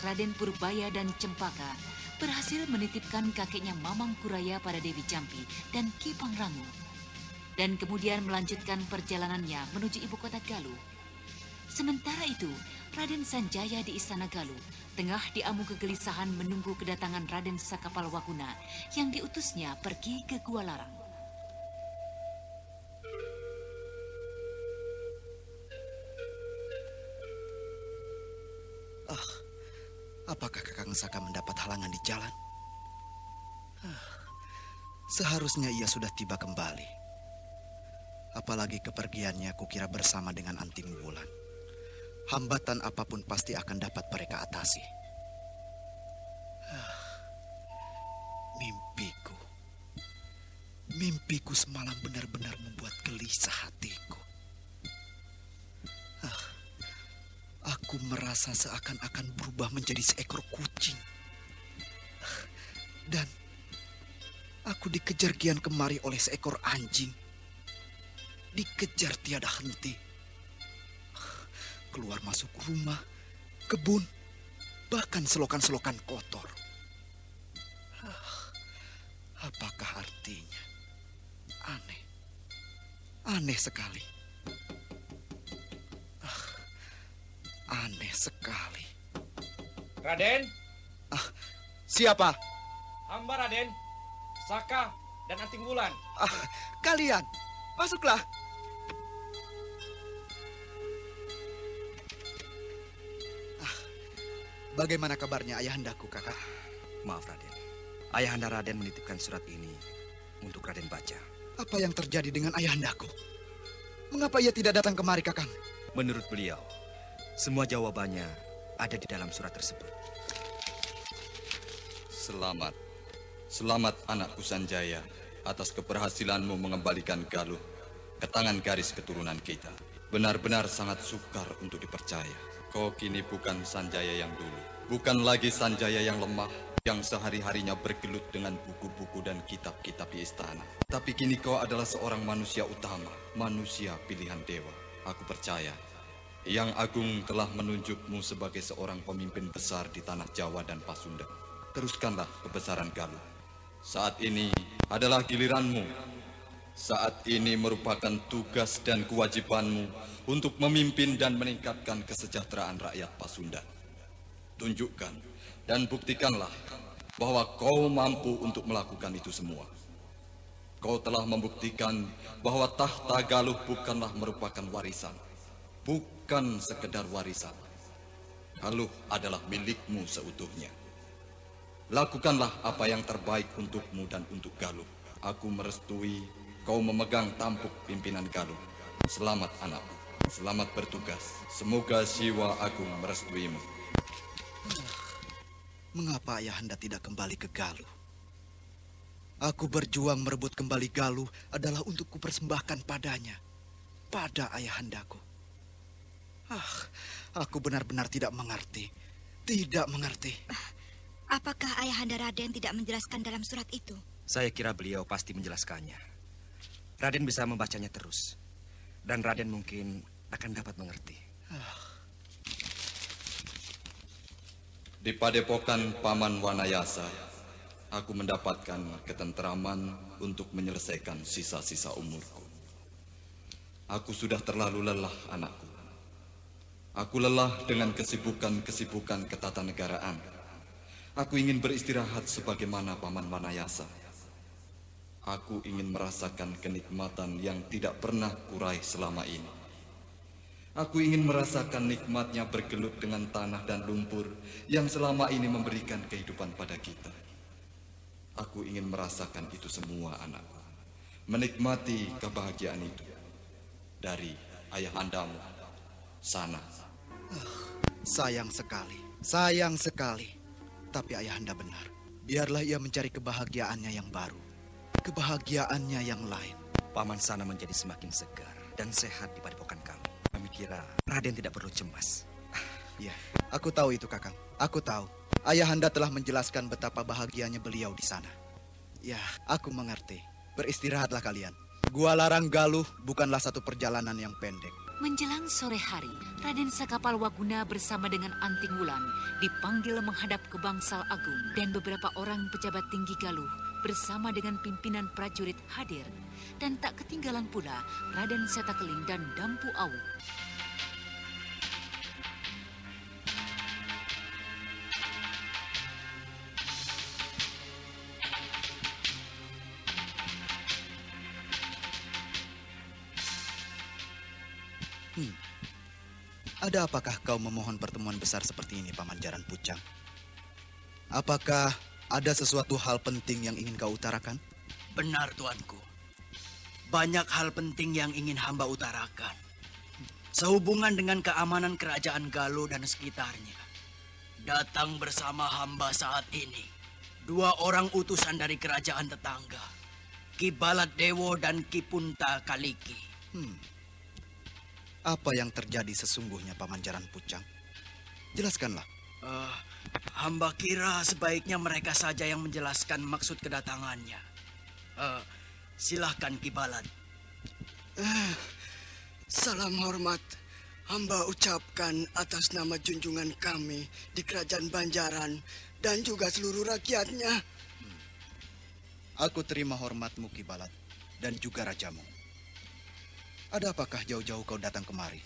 Raden Purbaya dan Cempaka berhasil menitipkan kakeknya Mamang Kuraya pada Dewi Jampi dan Ki Pangrango, dan kemudian melanjutkan perjalanannya menuju ibu kota Galuh. Sementara itu, Raden Sanjaya di Istana Galuh tengah diamu kegelisahan menunggu kedatangan Raden Sakapalwaguna yang diutusnya pergi ke Gua Larang. Apakah Kakang Saka mendapat halangan di jalan? Seharusnya ia sudah tiba kembali. Apalagi kepergiannya kukira bersama dengan Anting Wulan. Hambatan apapun pasti akan dapat mereka atasi. Mimpiku semalam benar-benar membuat gelisah hatiku. Aku merasa seakan-akan berubah menjadi seekor kucing. Dan aku dikejar kian kemari oleh seekor anjing. Dikejar tiada henti. keluar masuk rumah, kebun, bahkan selokan-selokan kotor. Apakah artinya? Aneh. Aneh sekali. Aneh sekali. Raden? Siapa? Hamba Raden, Saka dan Anting Wulan. Kalian, masuklah. Bagaimana kabarnya ayahandaku, kakak? Maaf Raden, ayahanda Raden menitipkan surat ini untuk Raden baca. Apa yang terjadi dengan ayahandaku? Mengapa ia tidak datang kemari, kakang? Menurut beliau, semua jawabannya ada di dalam surat tersebut. Selamat anakku Sanjaya atas keberhasilanmu mengembalikan Galuh ke tangan garis keturunan kita. Benar-benar sangat sukar untuk dipercaya. Kau kini bukan Sanjaya yang dulu. Bukan lagi Sanjaya yang lemah, yang sehari-harinya bergelut dengan buku-buku dan kitab-kitab di istana. Tapi kini kau adalah seorang manusia utama, manusia pilihan dewa. Aku percaya, Yang Agung telah menunjukmu sebagai seorang pemimpin besar di tanah Jawa dan Pasundan. Teruskanlah kebesaran Galuh. Saat ini adalah giliranmu. Saat ini merupakan tugas dan kewajibanmu untuk memimpin dan meningkatkan kesejahteraan rakyat Pasundan. Tunjukkan dan buktikanlah bahwa kau mampu untuk melakukan itu semua. Kau telah membuktikan bahwa tahta Galuh bukanlah merupakan warisan. Bukan sekedar warisan. Galuh adalah milikmu seutuhnya. Lakukanlah apa yang terbaik untukmu dan untuk Galuh. Aku merestui kau memegang tampuk pimpinan Galuh. Selamat anakku, selamat bertugas. Semoga Siwa Agung merestuimu. Mengapa ayahanda tidak kembali ke Galuh? Aku berjuang merebut kembali Galuh adalah untuk kupersembahkan padanya, pada ayahandaku. Aku benar-benar tidak mengerti. Tidak mengerti. Apakah ayahanda Raden tidak menjelaskan dalam surat itu? Saya kira beliau pasti menjelaskannya. Raden bisa membacanya terus. Dan Raden mungkin akan dapat mengerti. Di padepokan Paman Wanayasa, aku mendapatkan ketenteraman untuk menyelesaikan sisa-sisa umurku. Aku sudah terlalu lelah, anakku. Aku lelah dengan kesibukan-kesibukan ketatanegaraan. Aku ingin beristirahat sebagaimana Paman Wanayasa. Aku ingin merasakan kenikmatan yang tidak pernah kuraih selama ini. Aku ingin merasakan nikmatnya bergelut dengan tanah dan lumpur yang selama ini memberikan kehidupan pada kita. Aku ingin merasakan itu semua, anakku. Menikmati kebahagiaan itu dari ayahandamu sana. Sayang sekali. Tapi ayahanda benar. Biarlah ia mencari kebahagiaannya yang baru. Kebahagiaannya yang lain. Paman sana menjadi semakin segar dan sehat di padepokan kami. Kami kira Raden tidak perlu cemas. Ya, aku tahu itu, Kakang. Aku tahu. Ayahanda telah menjelaskan betapa bahagianya beliau di sana. Ya, aku mengerti. Beristirahatlah kalian. Gua Larang Galuh bukanlah satu perjalanan yang pendek. Menjelang sore hari, Raden Sakapal Waguna bersama dengan Anting Wulan dipanggil menghadap ke Bangsal Agung dan beberapa orang pejabat tinggi Galuh bersama dengan pimpinan prajurit hadir. Dan tak ketinggalan pula Raden Setakeling dan Dampu Awuk. Ada apakah kau memohon pertemuan besar seperti ini, Paman Jaran Pucang? Apakah ada sesuatu hal penting yang ingin kau utarakan? Benar, tuanku. Banyak hal penting yang ingin hamba utarakan. Sehubungan dengan keamanan kerajaan Galuh dan sekitarnya. Datang bersama hamba saat ini 2 orang utusan dari kerajaan tetangga, Ki Balat Dewo dan Ki Punta Kaliki. Apa yang terjadi sesungguhnya, Paman Jaran Pucang? Jelaskanlah. Hamba kira sebaiknya mereka saja yang menjelaskan maksud kedatangannya. Silahkan Ki Balat. Salam hormat, Hamba ucapkan atas nama junjungan kami di Kerajaan Banjaran dan juga seluruh rakyatnya. Aku terima hormatmu, Ki Balat, dan juga rajamu. Ada apakah jauh-jauh kau datang kemari?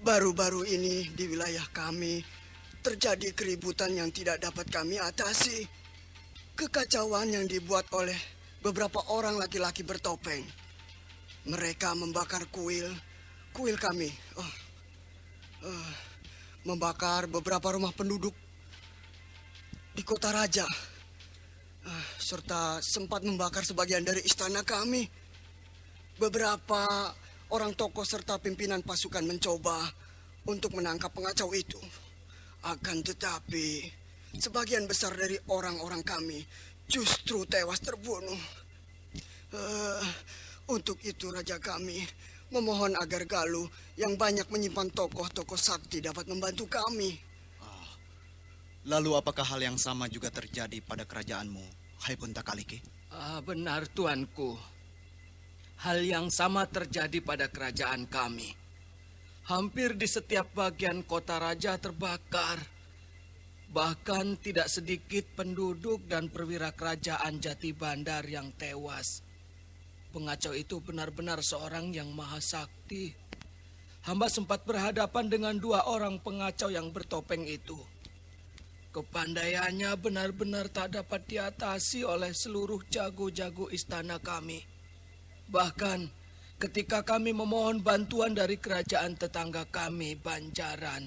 Baru-baru ini di wilayah kami terjadi keributan yang tidak dapat kami atasi. Kekacauan yang dibuat oleh beberapa orang laki-laki bertopeng. Mereka membakar kuil kami. Membakar beberapa rumah penduduk di kota raja. Serta sempat membakar sebagian dari istana kami. Beberapa orang tokoh serta pimpinan pasukan mencoba untuk menangkap pengacau itu. Akan tetapi, sebagian besar dari orang-orang kami justru tewas terbunuh. Untuk itu raja kami memohon agar Galuh yang banyak menyimpan tokoh-tokoh sakti dapat membantu kami. Lalu apakah hal yang sama juga terjadi pada kerajaanmu, hai Punta Kaliki? Benar, tuanku. Hal yang sama terjadi pada kerajaan kami. Hampir di setiap bagian kota raja terbakar. Bahkan tidak sedikit penduduk dan perwira kerajaan Jati Bandar yang tewas. Pengacau itu benar-benar seorang yang maha sakti. Hamba sempat berhadapan dengan 2 orang pengacau yang bertopeng itu. Kepandaiannya benar-benar tak dapat diatasi oleh seluruh jago-jago istana kami. Bahkan ketika kami memohon bantuan dari kerajaan tetangga kami, Banjaran,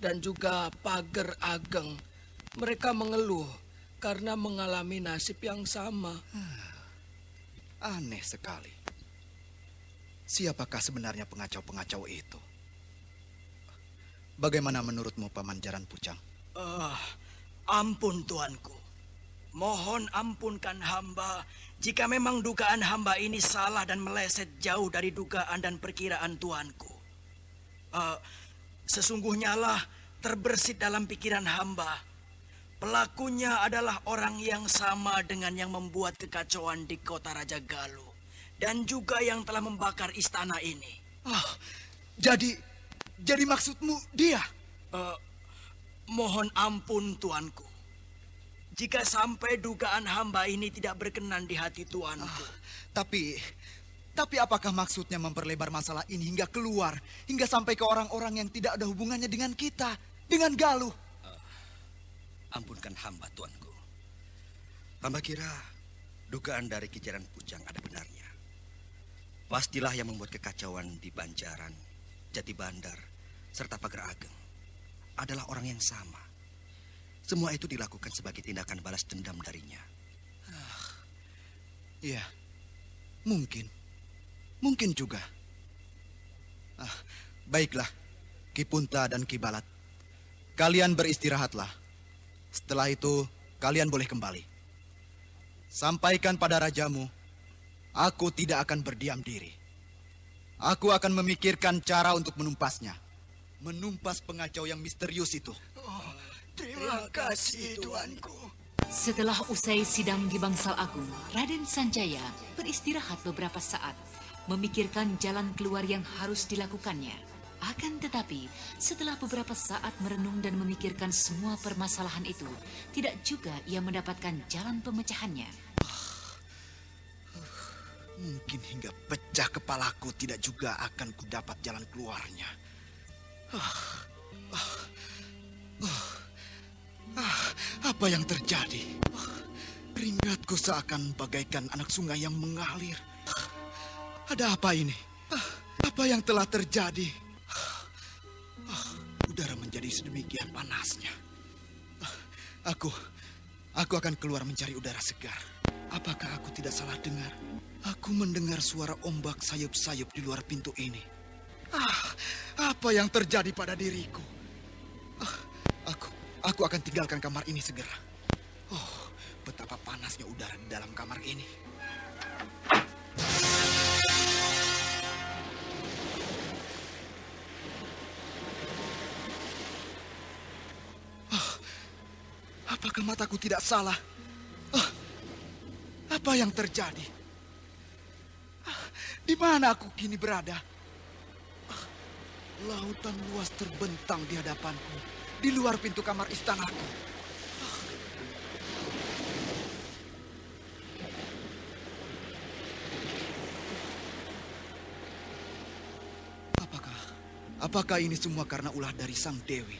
dan juga Pager Ageng, mereka mengeluh karena mengalami nasib yang sama. Aneh sekali. Siapakah sebenarnya pengacau-pengacau itu? Bagaimana menurutmu, Paman Jaran Pucang? Ampun, tuanku. Mohon ampunkan hamba jika memang dugaan hamba ini salah dan meleset jauh dari dugaan dan perkiraan tuanku. Sesungguhnya lah terbersit dalam pikiran hamba. Pelakunya adalah orang yang sama dengan yang membuat kekacauan di kota Raja Galuh. Dan juga yang telah membakar istana ini. Jadi maksudmu dia? Mohon ampun, tuanku. Jika sampai dugaan hamba ini tidak berkenan di hati tuanku. Tapi apakah maksudnya memperlebar masalah ini hingga keluar, hingga sampai ke orang-orang yang tidak ada hubungannya dengan kita, dengan Galuh? Ampunkan hamba, tuanku. Hamba kira dugaan dari Ki Jaran Pucang ada benarnya. Pastilah yang membuat kekacauan di Banjaran, Jati Bandar, serta Pager Ageng adalah orang yang sama. Semua itu dilakukan sebagai tindakan balas dendam darinya. Iya, mungkin juga. Baiklah, Ki Punta dan Ki Balat. Kalian beristirahatlah. Setelah itu, kalian boleh kembali. Sampaikan pada rajamu, aku tidak akan berdiam diri. Aku akan memikirkan cara untuk menumpasnya. Menumpas pengacau yang misterius itu. Terima kasih, tuanku. Setelah usai sidang di Bangsal Agung, Raden Sanjaya beristirahat beberapa saat, memikirkan jalan keluar yang harus dilakukannya. Akan tetapi, setelah beberapa saat merenung dan memikirkan semua permasalahan itu, tidak juga ia mendapatkan jalan pemecahannya. Mungkin hingga pecah kepalaku tidak juga akan kudapat jalan keluarnya. Apa yang terjadi? Keringatku seakan bagaikan anak sungai yang mengalir. Ada apa ini? Apa yang telah terjadi? Udara menjadi sedemikian panasnya. Aku akan keluar mencari udara segar. Apakah aku tidak salah dengar? Aku mendengar suara ombak sayup-sayup di luar pintu ini. Apa yang terjadi pada diriku? Aku akan tinggalkan kamar ini segera. Betapa panasnya udara di dalam kamar ini. Apakah mataku tidak salah? Apa yang terjadi? Di mana aku kini berada? Lautan luas terbentang di hadapanku, di luar pintu kamar istanaku. Apakah ini semua karena ulah dari Sang Dewi?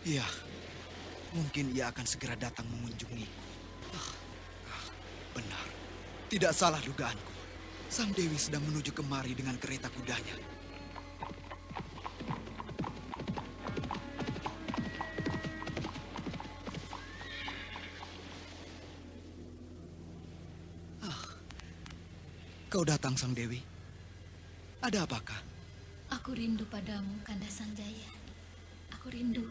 Ya, mungkin ia akan segera datang mengunjungiku. Benar, tidak salah dugaanku. Sang Dewi sedang menuju kemari dengan kereta kudanya. Kau datang, Sang Dewi. Ada apakah? Aku rindu padamu, Kanda Sanjaya. Aku rindu.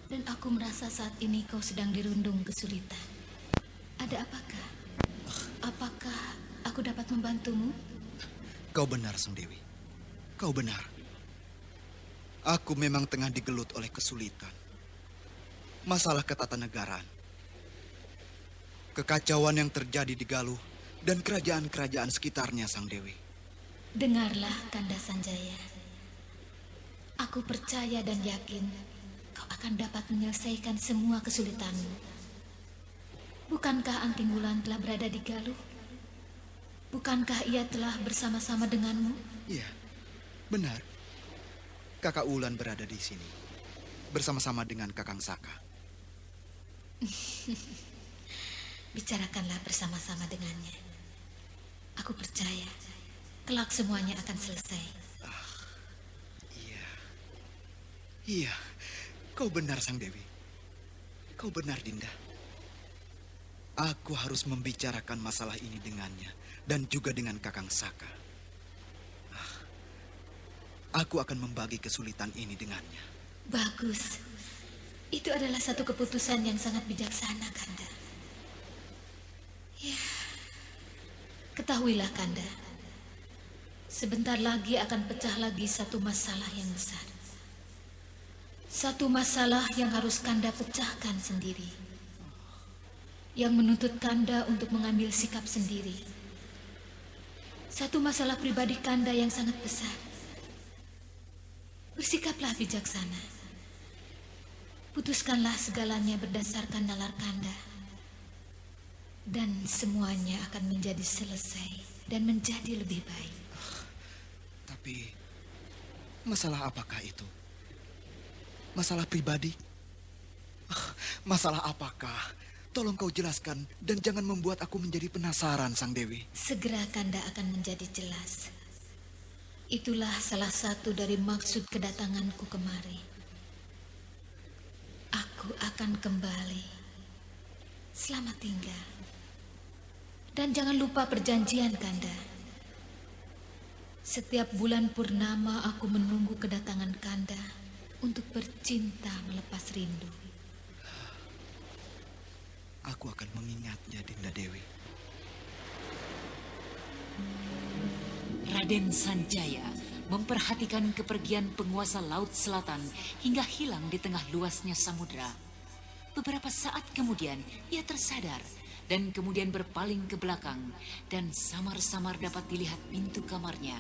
Dan aku merasa saat ini kau sedang dirundung kesulitan. Ada apakah? Apakah aku dapat membantumu? Kau benar, Sang Dewi. Kau benar. Aku memang tengah digelut oleh kesulitan. Masalah ketatanegaraan. Kekacauan yang terjadi di Galuh dan kerajaan-kerajaan sekitarnya, Sang Dewi. Dengarlah, Kanda Sanjaya. Aku percaya dan yakin kau akan dapat menyelesaikan semua kesulitanmu. Bukankah Anting Wulan telah berada di Galuh? Bukankah ia telah bersama-sama denganmu? Iya, benar. Kakak Wulan berada di sini, bersama-sama dengan Kakang Saka. Bicarakanlah bersama-sama dengannya. Aku percaya kelak semuanya akan selesai. Iya, kau benar, Sang Dewi. Kau benar, Dinda. Aku harus membicarakan masalah ini dengannya dan juga dengan Kakang Saka. Aku akan membagi kesulitan ini dengannya. Bagus. Itu adalah satu keputusan yang sangat bijaksana, Kanda. Ya. Ketahuilah, Kanda. Sebentar lagi akan pecah lagi satu masalah yang besar. Satu masalah yang harus Kanda pecahkan sendiri. Yang menuntut Kanda untuk mengambil sikap sendiri. Satu masalah pribadi Kanda yang sangat besar. Bersikaplah bijaksana. Putuskanlah segalanya berdasarkan nalar Kanda. Dan semuanya akan menjadi selesai dan menjadi lebih baik. Tapi masalah apakah itu? Masalah pribadi? Masalah apakah? Tolong kau jelaskan dan jangan membuat aku menjadi penasaran, Sang Dewi. Segera Kanda akan menjadi jelas. Itulah salah satu dari maksud kedatanganku kemari. Aku akan kembali. Selamat tinggal. Dan jangan lupa perjanjian, Kanda. Setiap bulan purnama aku menunggu kedatangan Kanda untuk bercinta melepas rindu. Aku akan mengingatnya, Dinda Dewi. Raden Sanjaya memperhatikan kepergian penguasa Laut Selatan hingga hilang di tengah luasnya samudera. Beberapa saat kemudian ia tersadar dan kemudian berpaling ke belakang dan samar-samar dapat dilihat pintu kamarnya.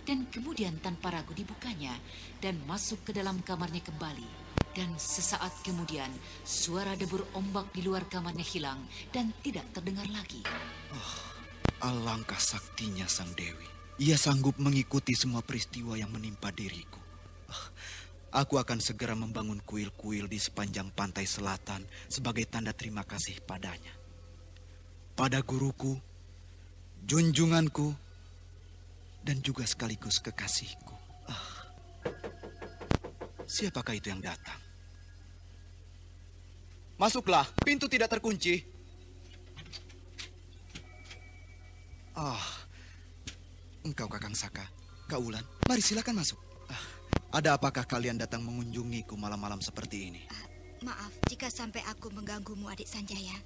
Dan kemudian tanpa ragu dibukanya dan masuk ke dalam kamarnya kembali. Dan sesaat kemudian suara debur ombak di luar kamarnya hilang dan tidak terdengar lagi. Alangkah saktinya Sang Dewi. Ia sanggup mengikuti semua peristiwa yang menimpa diriku. Aku akan segera membangun kuil-kuil di sepanjang pantai selatan sebagai tanda terima kasih padanya. Pada guruku, junjunganku, dan juga sekaligus kekasihku. Siapakah itu yang datang? Masuklah, pintu tidak terkunci. Engkau Kakang Saka, Kak Wulan, mari silakan masuk. Ada apakah kalian datang mengunjungiku malam-malam seperti ini? Maaf jika sampai aku mengganggumu, Adik Sanjaya.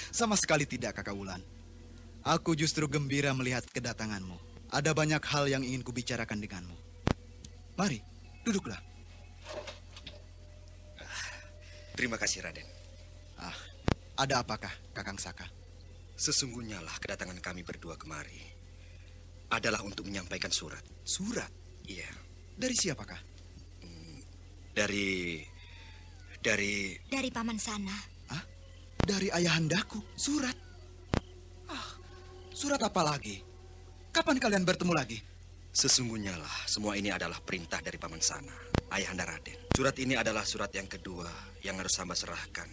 Sama sekali tidak, Kakak Wulan. Aku justru gembira melihat kedatanganmu. Ada banyak hal yang ingin kubicarakan denganmu. Mari, duduklah. Terima kasih, Raden. Ada apakah, Kakang Saka? Sesungguhnya lah kedatangan kami berdua kemari adalah untuk menyampaikan surat. Surat? Iya. Dari siapakah? Dari Paman Sana. Hah? Dari ayahandaku? Surat? Surat apa lagi? Kapan kalian bertemu lagi? Sesungguhnya lah semua ini adalah perintah dari Paman Sana, Ayahanda Raden. Surat ini adalah surat yang kedua yang harus hamba serahkan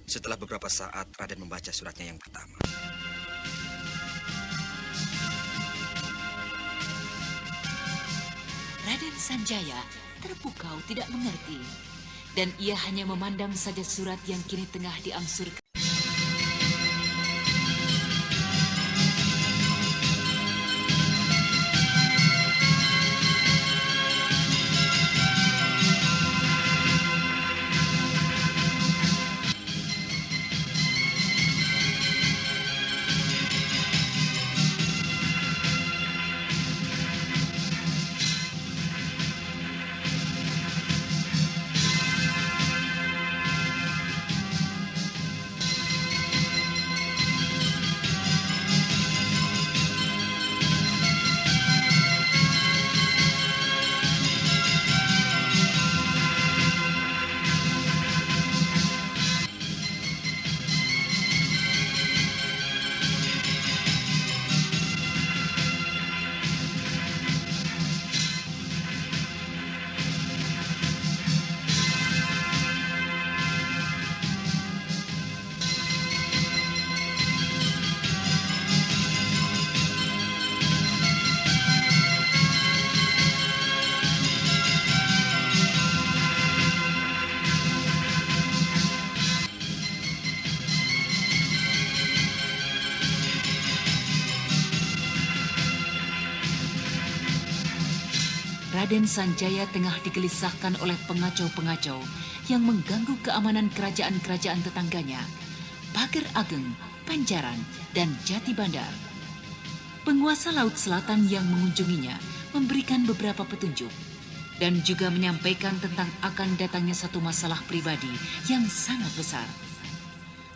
setelah beberapa saat Raden membaca suratnya yang pertama. Raden Sanjaya terpukau tidak mengerti, dan ia hanya memandang saja surat yang kini tengah diangsurkan. Raden Sanjaya tengah digelisahkan oleh pengacau-pengacau yang mengganggu keamanan kerajaan-kerajaan tetangganya, Pager Ageng, Panjaran, dan Jati Bandar. Penguasa Laut Selatan yang mengunjunginya memberikan beberapa petunjuk dan juga menyampaikan tentang akan datangnya satu masalah pribadi yang sangat besar.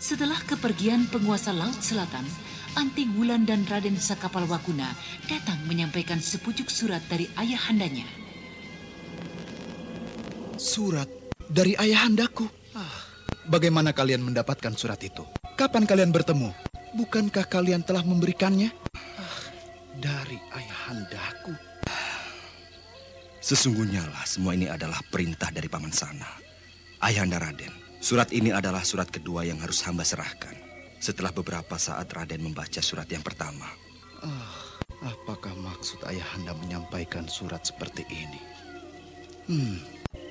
Setelah kepergian penguasa Laut Selatan, Anting Wulan dan Raden Sakapalwaguna datang menyampaikan sepucuk surat dari ayahandanya. Surat dari ayahandaku? Bagaimana kalian mendapatkan surat itu? Kapan kalian bertemu? Bukankah kalian telah memberikannya? Dari ayahandaku. Sesungguhnya lah semua ini adalah perintah dari Paman Sana, Ayahanda Raden. Surat ini adalah surat kedua yang harus hamba serahkan setelah beberapa saat Raden membaca surat yang pertama. Apakah maksud ayahanda menyampaikan surat seperti ini?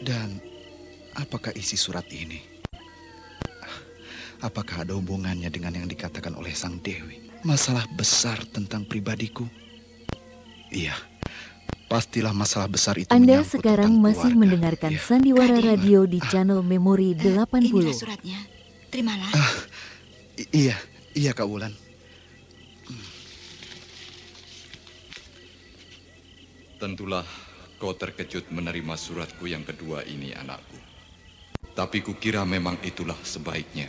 Dan apakah isi surat ini? Apakah ada hubungannya dengan yang dikatakan oleh Sang Dewi? Masalah besar tentang pribadiku? Iya, pastilah masalah besar itu. Anda sekarang masih mendengarkan Sandiwara Radio di channel Memori 80. Inilah suratnya. Terimalah. Iya Kak Wulan. Tentulah kau terkejut menerima suratku yang kedua ini, anakku. Tapi kukira memang itulah sebaiknya.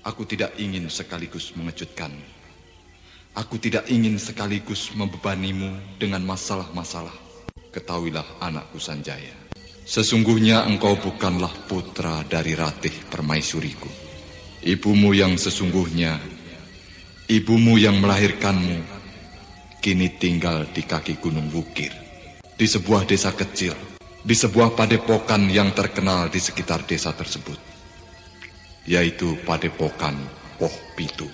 Aku tidak ingin sekaligus mengejutkanmu. Aku tidak ingin sekaligus membebanimu dengan masalah-masalah. Ketahuilah anakku Sanjaya, sesungguhnya engkau bukanlah putra dari Ratih Permaisuriku. Ibumu yang sesungguhnya, ibumu yang melahirkanmu, kini tinggal di kaki Gunung Wukir, di sebuah desa kecil, di sebuah padepokan yang terkenal di sekitar desa tersebut, yaitu Padepokan Poh Pitu.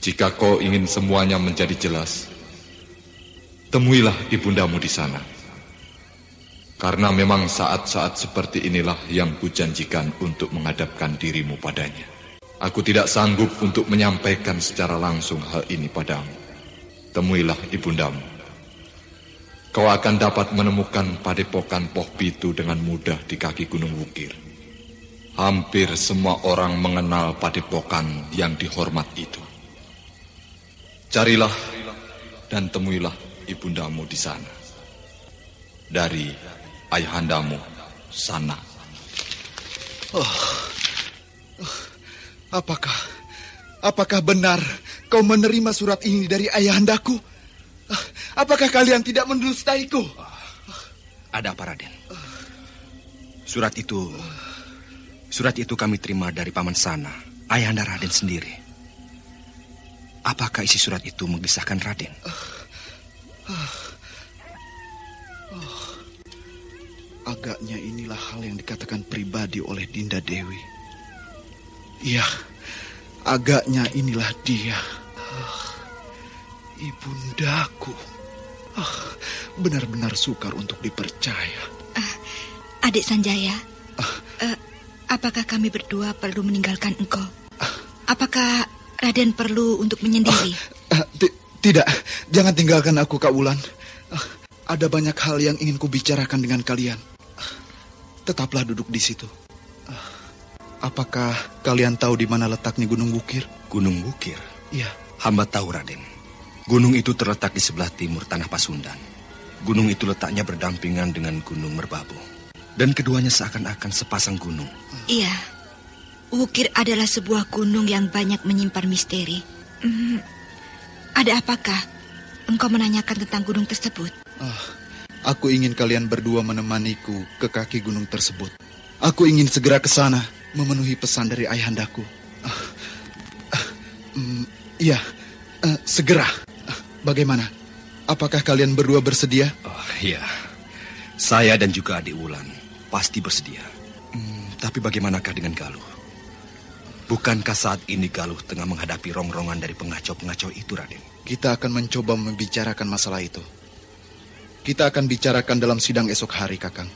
Jika kau ingin semuanya menjadi jelas, temuilah ibundamu di sana. Karena memang saat-saat seperti inilah yang kujanjikan untuk menghadapkan dirimu padanya. Aku tidak sanggup untuk menyampaikan secara langsung hal ini padamu. Temuilah ibundamu. Kau akan dapat menemukan Padepokan Poh Pitu dengan mudah di kaki Gunung Wukir. Hampir semua orang mengenal padepokan yang dihormat itu. Carilah dan temuilah ibundamu di sana. Dari ayahandamu Sana. Apakah Apakah benar kau menerima surat ini dari ayahandaku? Apakah kalian tidak mendustaiku? Ada apa, Raden? Surat itu kami terima dari Paman Sana, ayahanda Raden sendiri. Apakah isi surat itu mengisahkan Raden? Agaknya inilah hal yang dikatakan pribadi oleh Dinda Dewi. Iya, agaknya inilah dia. Ibundaku. Benar-benar sukar untuk dipercaya. Adik Sanjaya, apakah kami berdua perlu meninggalkan engkau? Apakah Raden perlu untuk menyendiri? Tidak, jangan tinggalkan aku, Kak Wulan. Ada banyak hal yang ingin kubicarakan dengan kalian. Tetaplah duduk di situ. Apakah kalian tahu di mana letaknya Gunung Wukir? Gunung Wukir? Iya. Hamba tahu, Raden. Gunung itu terletak di sebelah timur tanah Pasundan. Gunung itu letaknya berdampingan dengan Gunung Merbabu. Dan keduanya seakan-akan sepasang gunung. Iya. Wukir adalah sebuah gunung yang banyak menyimpan misteri. Ada apakah engkau menanyakan tentang gunung tersebut? Aku ingin kalian berdua menemaniku ke kaki gunung tersebut. Aku ingin segera ke sana memenuhi pesan dari ayahandaku. Iya, segera. Bagaimana? Apakah kalian berdua bersedia? Iya, saya dan juga adik Wulan pasti bersedia. Tapi bagaimanakah dengan Galuh? Bukankah saat ini Galuh tengah menghadapi rongrongan dari pengacau-pengacau itu, Raden? Kita akan mencoba membicarakan masalah itu. Kita akan bicarakan dalam sidang esok hari, Kakang.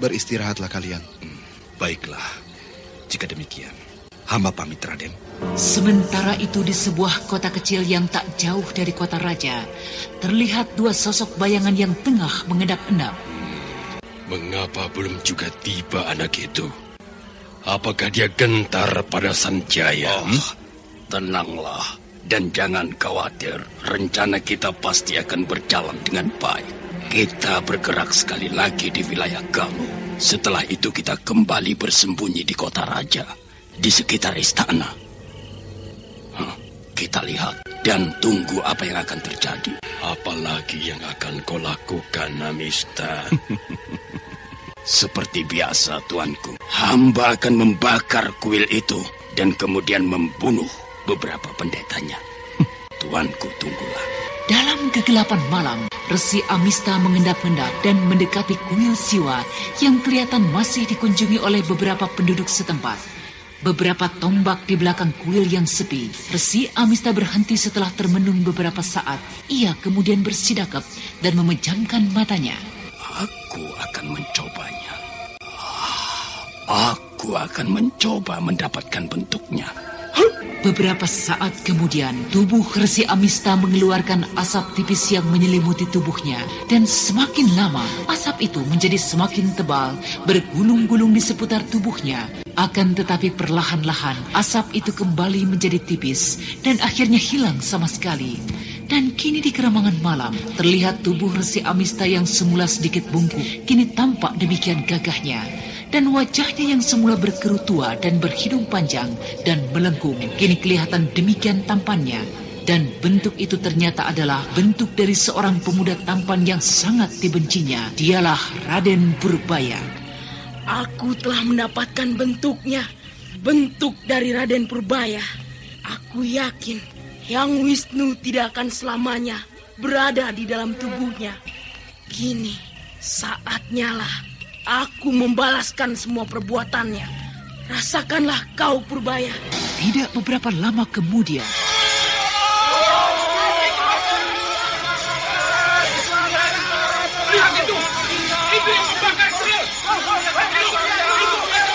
Beristirahatlah kalian. Baiklah, jika demikian. Hamba pamit, Raden. Sementara itu di sebuah kota kecil yang tak jauh dari kota raja, terlihat dua sosok bayangan yang tengah mengendap-endap. Mengapa belum juga tiba anak itu? Apakah dia gentar pada Sanjaya? Tenanglah dan jangan khawatir. Rencana kita pasti akan berjalan dengan baik. Kita bergerak sekali lagi di wilayah Galuh. Setelah itu kita kembali bersembunyi di kota raja, di sekitar istana. Kita lihat dan tunggu apa yang akan terjadi. Apalagi yang akan kau lakukan, Amista? Seperti biasa, tuanku. Hamba akan membakar kuil itu dan kemudian membunuh beberapa pendetanya. Tuanku, tunggulah. Dalam kegelapan malam, Resi Amista mengendap-endap dan mendekati kuil Siwa yang kelihatan masih dikunjungi oleh beberapa penduduk setempat. Beberapa tombak di belakang kuil yang sepi. Resi Amista berhenti setelah termenung beberapa saat. Ia kemudian bersidakap dan memejamkan matanya. Aku akan mencobanya. Aku akan mencoba mendapatkan bentuknya. Beberapa saat kemudian, tubuh Resi Amista mengeluarkan asap tipis yang menyelimuti tubuhnya. Dan semakin lama, asap itu menjadi semakin tebal, bergulung-gulung di seputar tubuhnya. Akan tetapi perlahan-lahan, asap itu kembali menjadi tipis dan akhirnya hilang sama sekali. Dan kini di keremangan malam, terlihat tubuh Resi Amista yang semula sedikit bungkuk, kini tampak demikian gagahnya. Dan wajahnya yang semula berkerut tua dan berhidung panjang dan melengkung, kini kelihatan demikian tampannya. Dan bentuk itu ternyata adalah bentuk dari seorang pemuda tampan yang sangat dibencinya. Dialah Raden Purbaya. Aku telah mendapatkan bentuknya. Bentuk dari Raden Purbaya. Aku yakin Hyang Wisnu tidak akan selamanya berada di dalam tubuhnya. Kini saatnya lah aku membalaskan semua perbuatannya. Rasakanlah kau, Purbaya. Tidak beberapa lama kemudian,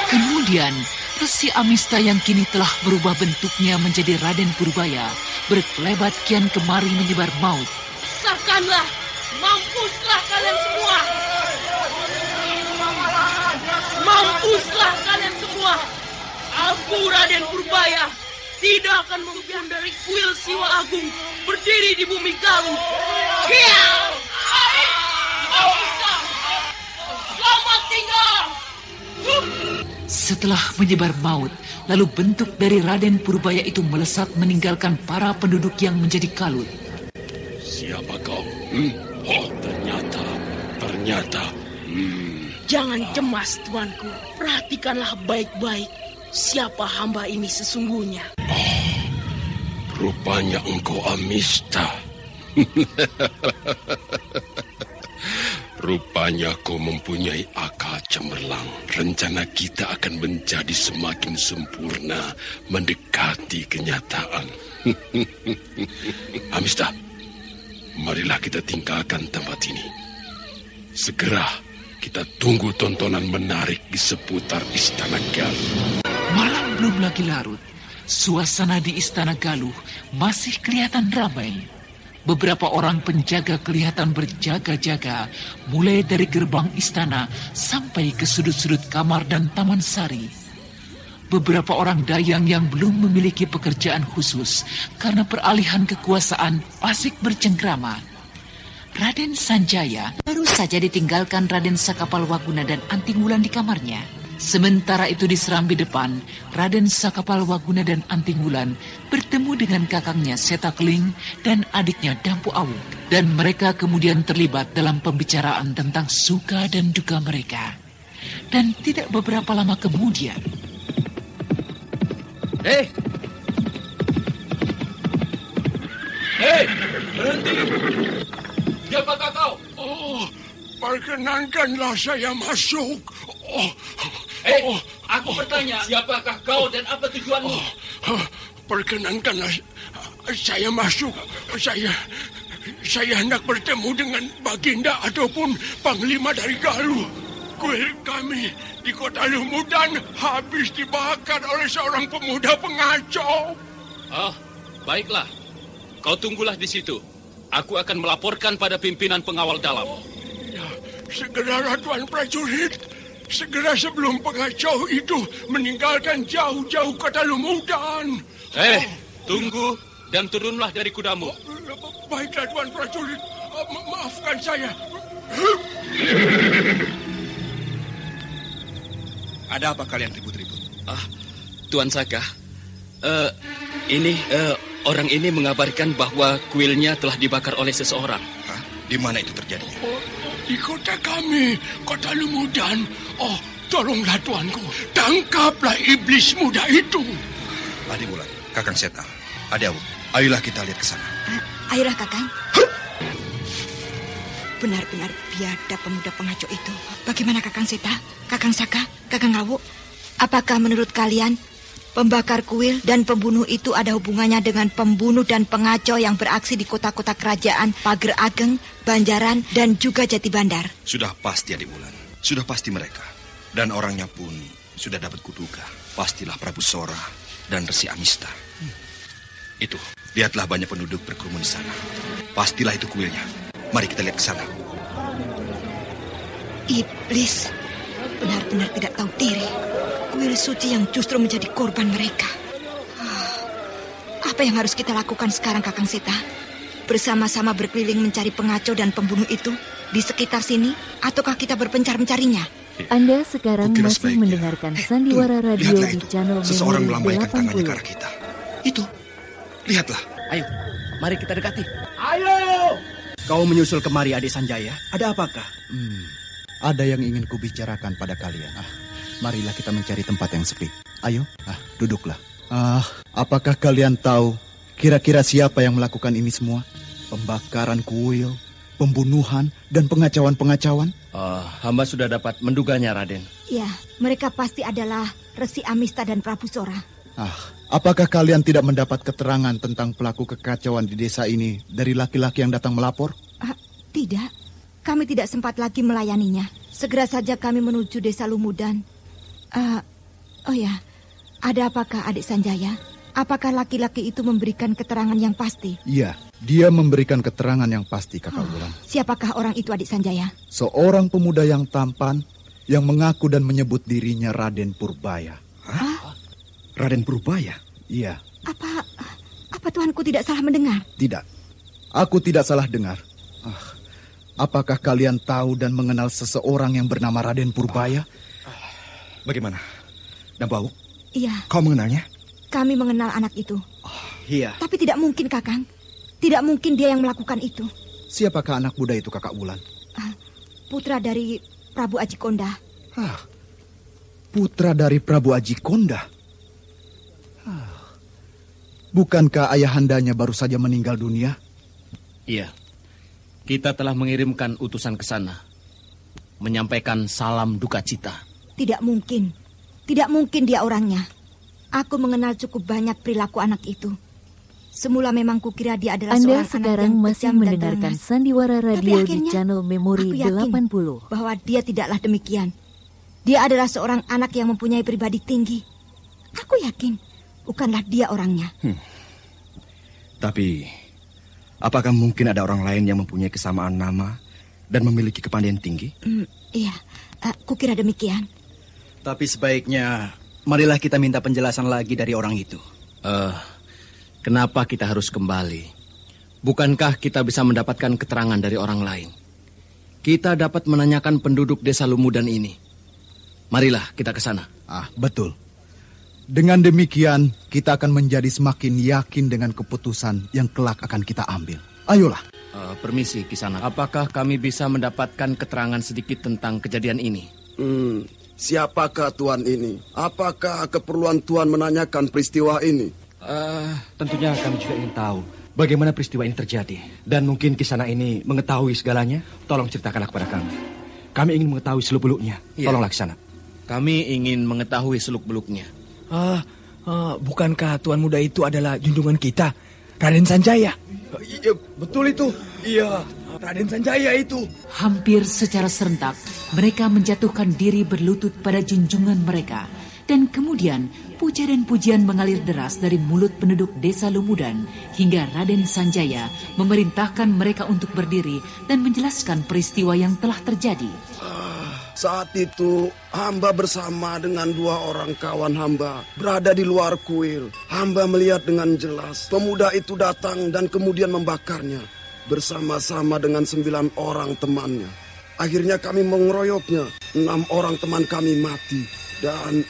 kemudian Resi Amista yang kini telah berubah bentuknya menjadi Raden Purbaya berkelebat kian kemari menyebar maut. Rasakanlah, mampuslah kalian semua. Mampuslah kalian semua. Aku Raden Purbaya tidak akan membiarkan dari kuil Siwa Agung berdiri di bumi Galuh. Selamat tinggal. Setelah menyebar maut, lalu bentuk dari Raden Purbaya itu melesat meninggalkan para penduduk yang menjadi kalut. Siapa kau? Oh, ternyata. Jangan cemas, tuanku. Perhatikanlah baik-baik siapa hamba ini sesungguhnya. Oh, rupanya engkau Amista. Rupanya kau mempunyai akal cemerlang. Rencana kita akan menjadi semakin sempurna mendekati kenyataan. Amista, marilah kita tinggalkan tempat ini. Segera kita tunggu tontonan menarik di seputar Istana Galuh. Malam belum lagi larut. Suasana di Istana Galuh masih kelihatan ramai. Beberapa orang penjaga kelihatan berjaga-jaga, mulai dari gerbang istana sampai ke sudut-sudut kamar dan taman sari. Beberapa orang dayang yang belum memiliki pekerjaan khusus karena peralihan kekuasaan asik bercengkrama. Raden Sanjaya baru saja ditinggalkan Raden Sakapalwaguna dan Antingwulan di kamarnya. Sementara itu di serambi depan, Raden Sakapalwaguna dan Antingwulan bertemu dengan kakangnya Setakling dan adiknya Dampu Awu. Dan mereka kemudian terlibat dalam pembicaraan tentang suka dan duka mereka. Dan tidak beberapa lama kemudian... Hei, berhenti! Siapakah kau? Oh, perkenankanlah saya masuk. Aku bertanya, siapakah kau dan apa tujuanmu? Perkenankanlah saya masuk. Saya hendak bertemu dengan Baginda ataupun Panglima dari Galuh. Kuil kami di Kota Lumudan habis dibakar oleh seorang pemuda pengacau. Baiklah. Kau tunggulah di situ. Aku akan melaporkan pada pimpinan pengawal dalam. Ya, segeralah Tuan Prajurit. Segera sebelum pengacau itu meninggalkan jauh-jauh Kota Lumudan. Tunggu dan turunlah dari kudamu. Baiklah Tuan Prajurit. Maafkan saya. Ada apa kalian ribut-ribut? Tuan Saka, orang ini mengabarkan bahwa kuilnya telah dibakar oleh seseorang. Di mana itu terjadi? Di kota kami, Kota Lumudan. Tolonglah tuanku, tangkaplah iblis muda itu. Adi Wulan, Kakang Seta, Adi Awu, ayolah kita lihat ke sana. Ayolah Kakang. Benar-benar biadab pemuda pengacau itu. Bagaimana Kakang Seta, Kakang Saka, Kakang Awu? Apakah menurut kalian pembakar kuil dan pembunuh itu ada hubungannya dengan pembunuh dan pengacau yang beraksi di kota-kota kerajaan Pager Ageng, Banjaran, dan juga Jati Bandar? Sudah pasti Adi Wulan, sudah pasti mereka. Dan orangnya pun sudah dapat kuduga. Pastilah Prabu Sora dan Resi Amista. Itu, lihatlah banyak penduduk berkerumun di sana. Pastilah itu kuilnya. Mari kita lihat ke sana. Iblis benar-benar tidak tahu diri. Kuil suci yang justru menjadi korban mereka. Apa yang harus kita lakukan sekarang, Kakang Seta? Bersama-sama berkeliling mencari pengacau dan pembunuh itu di sekitar sini, ataukah kita berpencar mencarinya? Anda sekarang masih mendengarkan Sandiwara Radio di channel Seseorang Memori melambaikan tangannya ke 80. arah kita. Itu, lihatlah. Ayo, mari kita dekati. Ayo! Kau menyusul kemari, Adik Sanjaya. Ada apakah? Ada yang ingin kubicarakan pada kalian. Marilah kita mencari tempat yang sepi. Ayo, duduklah. Apakah kalian tahu kira-kira siapa yang melakukan ini semua? Pembakaran kuil, pembunuhan, dan pengacauan-pengacauan? Hamba sudah dapat menduganya, Raden. Ya, mereka pasti adalah Resi Amista dan Prabu Sora. Apakah kalian tidak mendapat keterangan tentang pelaku kekacauan di desa ini dari laki-laki yang datang melapor? Tidak, kami tidak sempat lagi melayaninya. Segera saja kami menuju desa Lumudan. Ada apakah Adik Sanjaya? Apakah laki-laki itu memberikan keterangan yang pasti? Iya, dia memberikan keterangan yang pasti, Kakak Wulan. Siapakah orang itu, Adik Sanjaya? Seorang pemuda yang tampan yang mengaku dan menyebut dirinya Raden Purbaya. Raden Purbaya? Iya. Apa tuanku tidak salah mendengar? Tidak, aku tidak salah dengar. Apakah kalian tahu dan mengenal seseorang yang bernama Raden Purbaya? Bagaimana? Dambauk? Iya. Kau mengenalnya? Kami mengenal anak itu. Iya. Tapi tidak mungkin, Kakang. Tidak mungkin dia yang melakukan itu. Siapakah anak muda itu, Kakak Wulan? Putra dari Prabu Ajikonda. Putra dari Prabu Ajikonda? Bukankah ayahandanya baru saja meninggal dunia? Iya. Kita telah mengirimkan utusan ke sana. Menyampaikan salam duka cita. Tidak mungkin. Tidak mungkin dia orangnya. Aku mengenal cukup banyak perilaku anak itu. Semula memang kukira dia adalah Anda seorang anak sekarang yang masih kejam dan mendengarkan ganas. Sandiwara Radio Tapi di akhirnya, channel Memori aku yakin 80. bahwa dia tidaklah demikian. Dia adalah seorang anak yang mempunyai pribadi tinggi. Aku yakin bukanlah dia orangnya. Tapi, apakah mungkin ada orang lain yang mempunyai kesamaan nama dan memiliki kepandaian tinggi? Iya, kukira demikian. Tapi sebaiknya, marilah kita minta penjelasan lagi dari orang itu. Kenapa kita harus kembali? Bukankah kita bisa mendapatkan keterangan dari orang lain? Kita dapat menanyakan penduduk desa Lumudan ini. Marilah kita ke sana. Betul. Dengan demikian, kita akan menjadi semakin yakin dengan keputusan yang kelak akan kita ambil. Ayolah. Permisi, Kisanak. Apakah kami bisa mendapatkan keterangan sedikit tentang kejadian ini? Siapakah Tuan ini? Apakah keperluan Tuan menanyakan peristiwa ini? Tentunya kami juga ingin tahu bagaimana peristiwa ini terjadi. Dan mungkin Kisana ini mengetahui segalanya. Tolong ceritakanlah kepada kami. Kami ingin mengetahui seluk-beluknya. Tolonglah Kisana. Kami ingin mengetahui seluk-beluknya. Bukankah Tuan muda itu adalah junjungan kita, Raden Sanjaya? Iya, betul itu. Iya, Raden Sanjaya itu. Hampir secara serentak, mereka menjatuhkan diri berlutut pada junjungan mereka. Dan kemudian, puja dan pujian mengalir deras dari mulut penduduk desa Lumudan hingga Raden Sanjaya memerintahkan mereka untuk berdiri dan menjelaskan peristiwa yang telah terjadi. Saat itu, hamba bersama dengan 2 orang kawan hamba berada di luar kuil. Hamba melihat dengan jelas pemuda itu datang dan kemudian membakarnya bersama-sama dengan 9 orang temannya. Akhirnya kami mengeroyoknya. 6 orang teman kami mati. Dan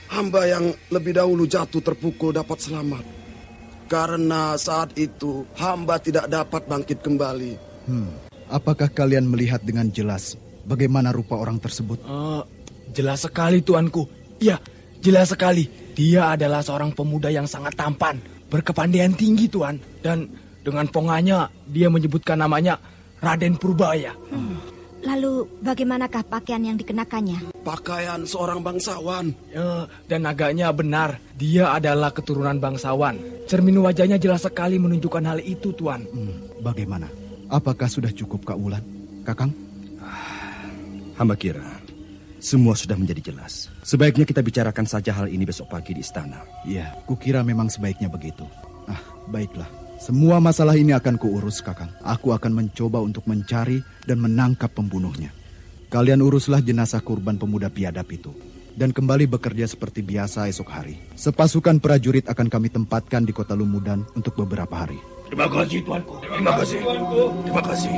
hamba yang lebih dahulu jatuh terpukul dapat selamat. Karena saat itu hamba tidak dapat bangkit kembali. Apakah kalian melihat dengan jelas bagaimana rupa orang tersebut? Jelas sekali, Tuanku. Ya, jelas sekali. Dia adalah seorang pemuda yang sangat tampan, berkepandaian tinggi, Tuan. Dan dengan pongahnya, dia menyebutkan namanya Raden Purbaya. Lalu bagaimanakah pakaian yang dikenakannya? Pakaian seorang bangsawan. Dan agaknya benar, dia adalah keturunan bangsawan. Cermin wajahnya jelas sekali menunjukkan hal itu, Tuan. Bagaimana? Apakah sudah cukup, Kak Wulan? Kakang? Hamba kira semua sudah menjadi jelas. Sebaiknya kita bicarakan saja hal ini besok pagi di istana. Iya, kukira memang sebaiknya begitu. Baiklah. Semua masalah ini akan kuurus, Kakang. Aku akan mencoba untuk mencari dan menangkap pembunuhnya. Kalian uruslah jenazah kurban pemuda biadab itu. Dan kembali bekerja seperti biasa esok hari. Sepasukan prajurit akan kami tempatkan di kota Lumudan untuk beberapa hari. Terima kasih, Tuanku. Terima kasih. Terima kasih.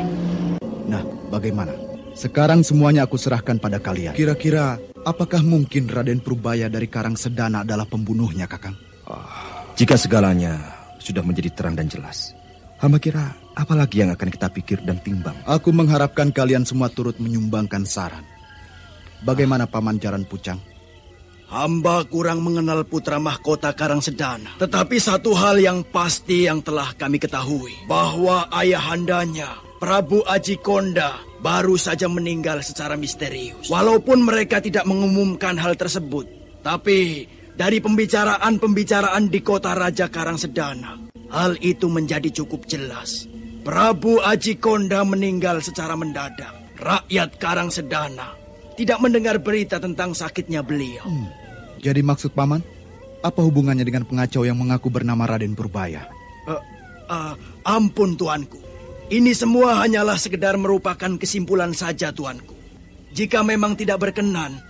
Nah, bagaimana? Sekarang semuanya aku serahkan pada kalian. Kira-kira, apakah mungkin Raden Purbaya dari Karangsedana adalah pembunuhnya, Kakang? Jika segalanya sudah menjadi terang dan jelas, hamba kira apalagi yang akan kita pikir dan timbang. Aku mengharapkan kalian semua turut menyumbangkan saran. Bagaimana Paman Jaran Pucang? Hamba kurang mengenal putra mahkota Karangsedana. Tetapi satu hal yang pasti yang telah kami ketahui, bahwa ayahandanya, Prabu Ajikonda, baru saja meninggal secara misterius. Walaupun mereka tidak mengumumkan hal tersebut, tapi dari pembicaraan-pembicaraan di kota Raja Karangsedana, hal itu menjadi cukup jelas. Prabu Ajikonda meninggal secara mendadak. Rakyat Karangsedana tidak mendengar berita tentang sakitnya beliau. Jadi maksud Paman, apa hubungannya dengan pengacau yang mengaku bernama Raden Purbaya? Ampun, Tuanku. Ini semua hanyalah sekedar merupakan kesimpulan saja, Tuanku. Jika memang tidak berkenan,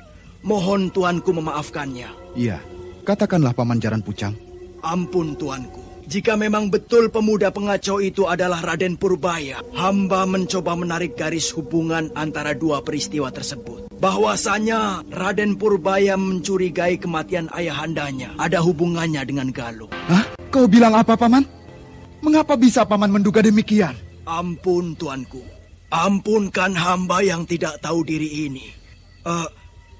mohon Tuanku memaafkannya. Iya, katakanlah Paman Jaran Pucang. Ampun, Tuanku. Jika memang betul pemuda pengacau itu adalah Raden Purbaya, hamba mencoba menarik garis hubungan antara 2 peristiwa tersebut. bahwasanya Raden Purbaya mencurigai kematian ayahandanya ada hubungannya dengan Galuh. Hah? Kau bilang apa, Paman? Mengapa bisa Paman menduga demikian? Ampun, Tuanku. Ampunkan hamba yang tidak tahu diri ini.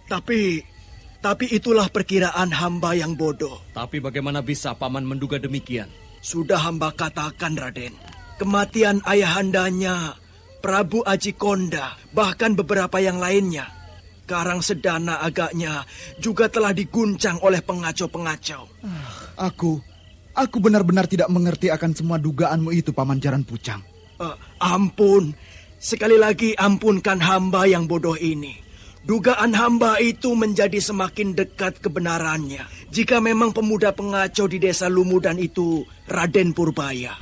Tapi itulah perkiraan hamba yang bodoh. Tapi bagaimana bisa Paman menduga demikian? Sudah hamba katakan, Raden. Kematian ayahandanya, Prabu Aji Konda, bahkan beberapa yang lainnya. Karang Sedana agaknya juga telah diguncang oleh pengacau-pengacau. Aku benar-benar tidak mengerti akan semua dugaanmu itu, Paman Jaran Pucang. Ampun, sekali lagi ampunkan hamba yang bodoh ini. Dugaan hamba itu menjadi semakin dekat kebenarannya. Jika memang pemuda pengacau di desa Lumudan itu Raden Purbaya.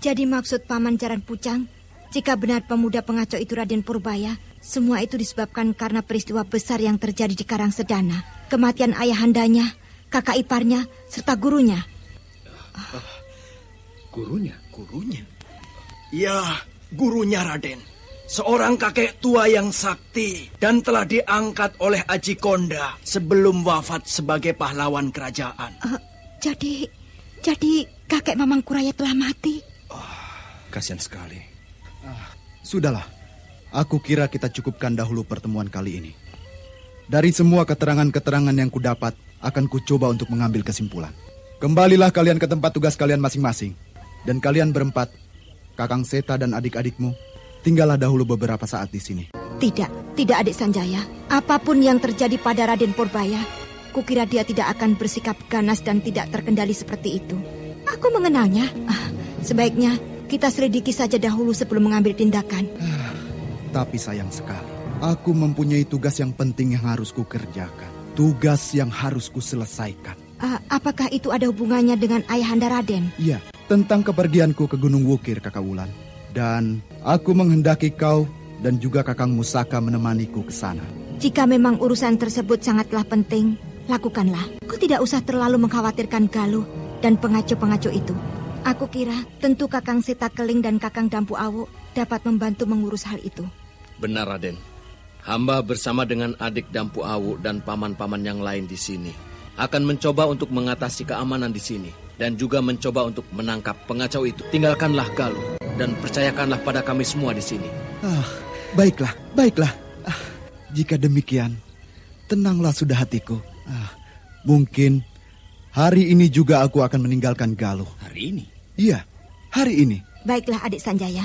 Jadi maksud Paman Jaran Pucang, jika benar pemuda pengacau itu Raden Purbaya, semua itu disebabkan karena peristiwa besar yang terjadi di Karang Sedana. Kematian ayahandanya, kakak iparnya, serta gurunya. Gurunya? Ya, gurunya Raden. Seorang kakek tua yang sakti dan telah diangkat oleh Aji Konda sebelum wafat sebagai pahlawan kerajaan. Jadi kakek Mamang Kuraya telah mati. Kasihan sekali. Sudahlah, aku kira kita cukupkan dahulu pertemuan kali ini. Dari semua keterangan-keterangan yang kudapat, akan kucoba untuk mengambil kesimpulan. Kembalilah kalian ke tempat tugas kalian masing-masing. Dan kalian berempat, Kakang Seta dan adik-adikmu, tinggallah dahulu beberapa saat di sini. Tidak adik Sanjaya. Apapun yang terjadi pada Raden Purbaya, kukira dia tidak akan bersikap ganas dan tidak terkendali seperti itu. Aku mengenalnya. Sebaiknya kita selidiki saja dahulu sebelum mengambil tindakan. Tapi sayang sekali, aku mempunyai tugas yang penting yang harus kukerjakan. Tugas yang harus kuselesaikan. Apakah itu ada hubungannya dengan ayahanda Raden? Iya, tentang kepergianku ke Gunung Wukir, Kakak Wulan. Dan aku menghendaki kau dan juga Kakang Musaka menemaniku ke sana. Jika memang urusan tersebut sangatlah penting, lakukanlah. Kau tidak usah terlalu mengkhawatirkan Galuh dan pengacau-pengacau itu. Aku kira tentu Kakang Seta Keling dan Kakang Dampu Awu dapat membantu mengurus hal itu. Benar, Raden. Hamba bersama dengan adik Dampu Awu dan paman-paman yang lain di sini akan mencoba untuk mengatasi keamanan di sini dan juga mencoba untuk menangkap pengacau itu. Tinggalkanlah Galuh dan percayakanlah pada kami semua di sini. Baiklah. Jika demikian, tenanglah sudah hatiku. Mungkin hari ini juga aku akan meninggalkan Galuh. Hari ini? Iya, hari ini. Baiklah adik Sanjaya,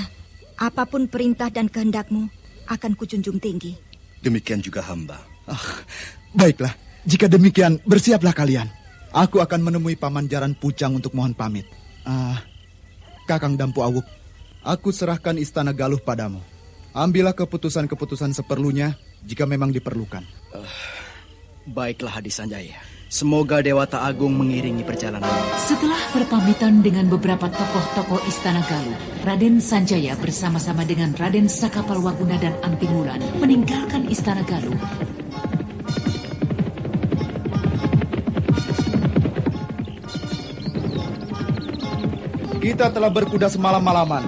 apapun perintah dan kehendakmu akan kucunjung tinggi. Demikian juga hamba. Baiklah, jika demikian bersiaplah kalian. Aku akan menemui Paman Jaran Pucang untuk mohon pamit. Kakang Dampu Awuk, aku serahkan istana Galuh padamu. Ambillah keputusan-keputusan seperlunya jika memang diperlukan. Baiklah Hadi Sanjaya. Semoga Dewata Agung mengiringi perjalanan. Setelah berpamitan dengan beberapa tokoh-tokoh istana Galuh, Raden Sanjaya bersama-sama dengan Raden Sakapalwaguna dan Antingulan meninggalkan istana Galuh. Kita telah berkuda semalam-malaman.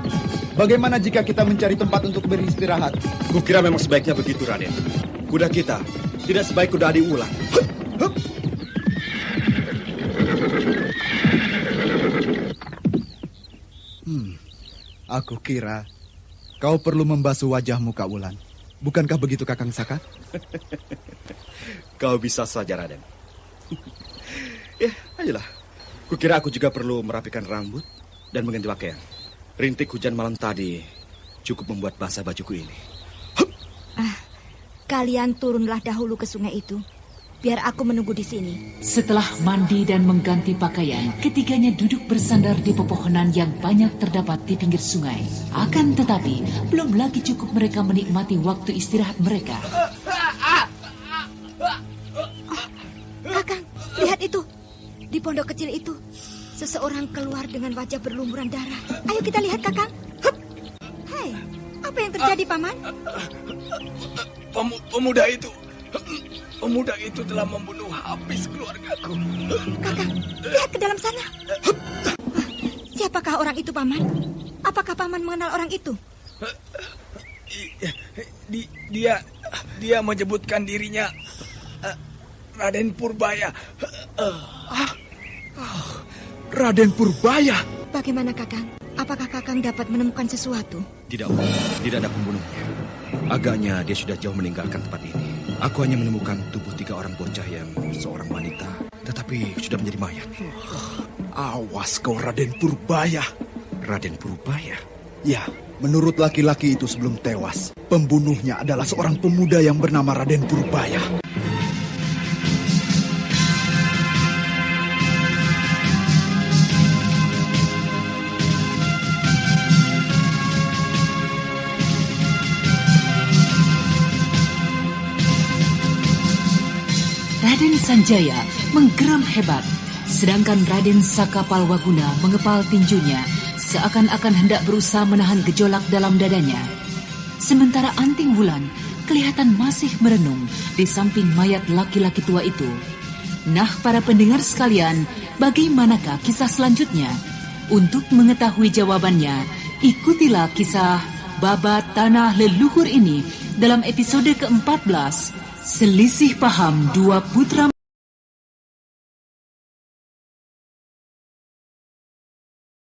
Bagaimana jika kita mencari tempat untuk beristirahat? Kukira memang sebaiknya begitu, Raden. Kuda kita tidak sebaik kuda Adi Wulan. Aku kira kau perlu membasuh wajahmu, Kak Wulan. Bukankah begitu, Kakang Saka? Kau bisa saja, Raden. Ya, ayolah. Kukira aku juga perlu merapikan rambut dan mengganti pakaian. Rintik hujan malam tadi cukup membuat basah bajuku ini. Kalian turunlah dahulu ke sungai itu. Biar aku menunggu di sini. Setelah mandi dan mengganti pakaian, ketiganya duduk bersandar di pepohonan yang banyak terdapat di pinggir sungai. Akan tetapi, belum lagi cukup mereka menikmati waktu istirahat mereka. Kakang, lihat itu. Di pondok kecil itu, seseorang keluar dengan wajah berlumuran darah. Ayo kita lihat, Kakang. Hei, apa yang terjadi, Paman? Pemuda itu telah membunuh habis keluargaku. Kakang, lihat ke dalam sana. Siapakah orang itu, Paman? Apakah Paman mengenal orang itu? Dia menyebutkan dirinya Raden Purbaya. Raden Purbaya. Bagaimana Kakang? Apakah Kakang dapat menemukan sesuatu? Tidak, tidak ada pembunuhnya. Agaknya dia sudah jauh meninggalkan tempat ini. Aku hanya menemukan tubuh 3 orang bocah yang seorang wanita, tetapi sudah menjadi mayat. Awas kau Raden Purbaya. Raden Purbaya? Ya, menurut laki-laki itu sebelum tewas, pembunuhnya adalah seorang pemuda yang bernama Raden Purbaya. Raden Sanjaya menggeram hebat, sedangkan Raden Sakapalwaguna mengepal tinjunya seakan-akan hendak berusaha menahan gejolak dalam dadanya. Sementara Anting Wulan kelihatan masih merenung di samping mayat laki-laki tua itu. Nah, para pendengar sekalian, bagaimanakah kisah selanjutnya? Untuk mengetahui jawabannya, ikutilah kisah Babat Tanah Leluhur ini dalam episode ke-14, Selisih Paham Dua Putra.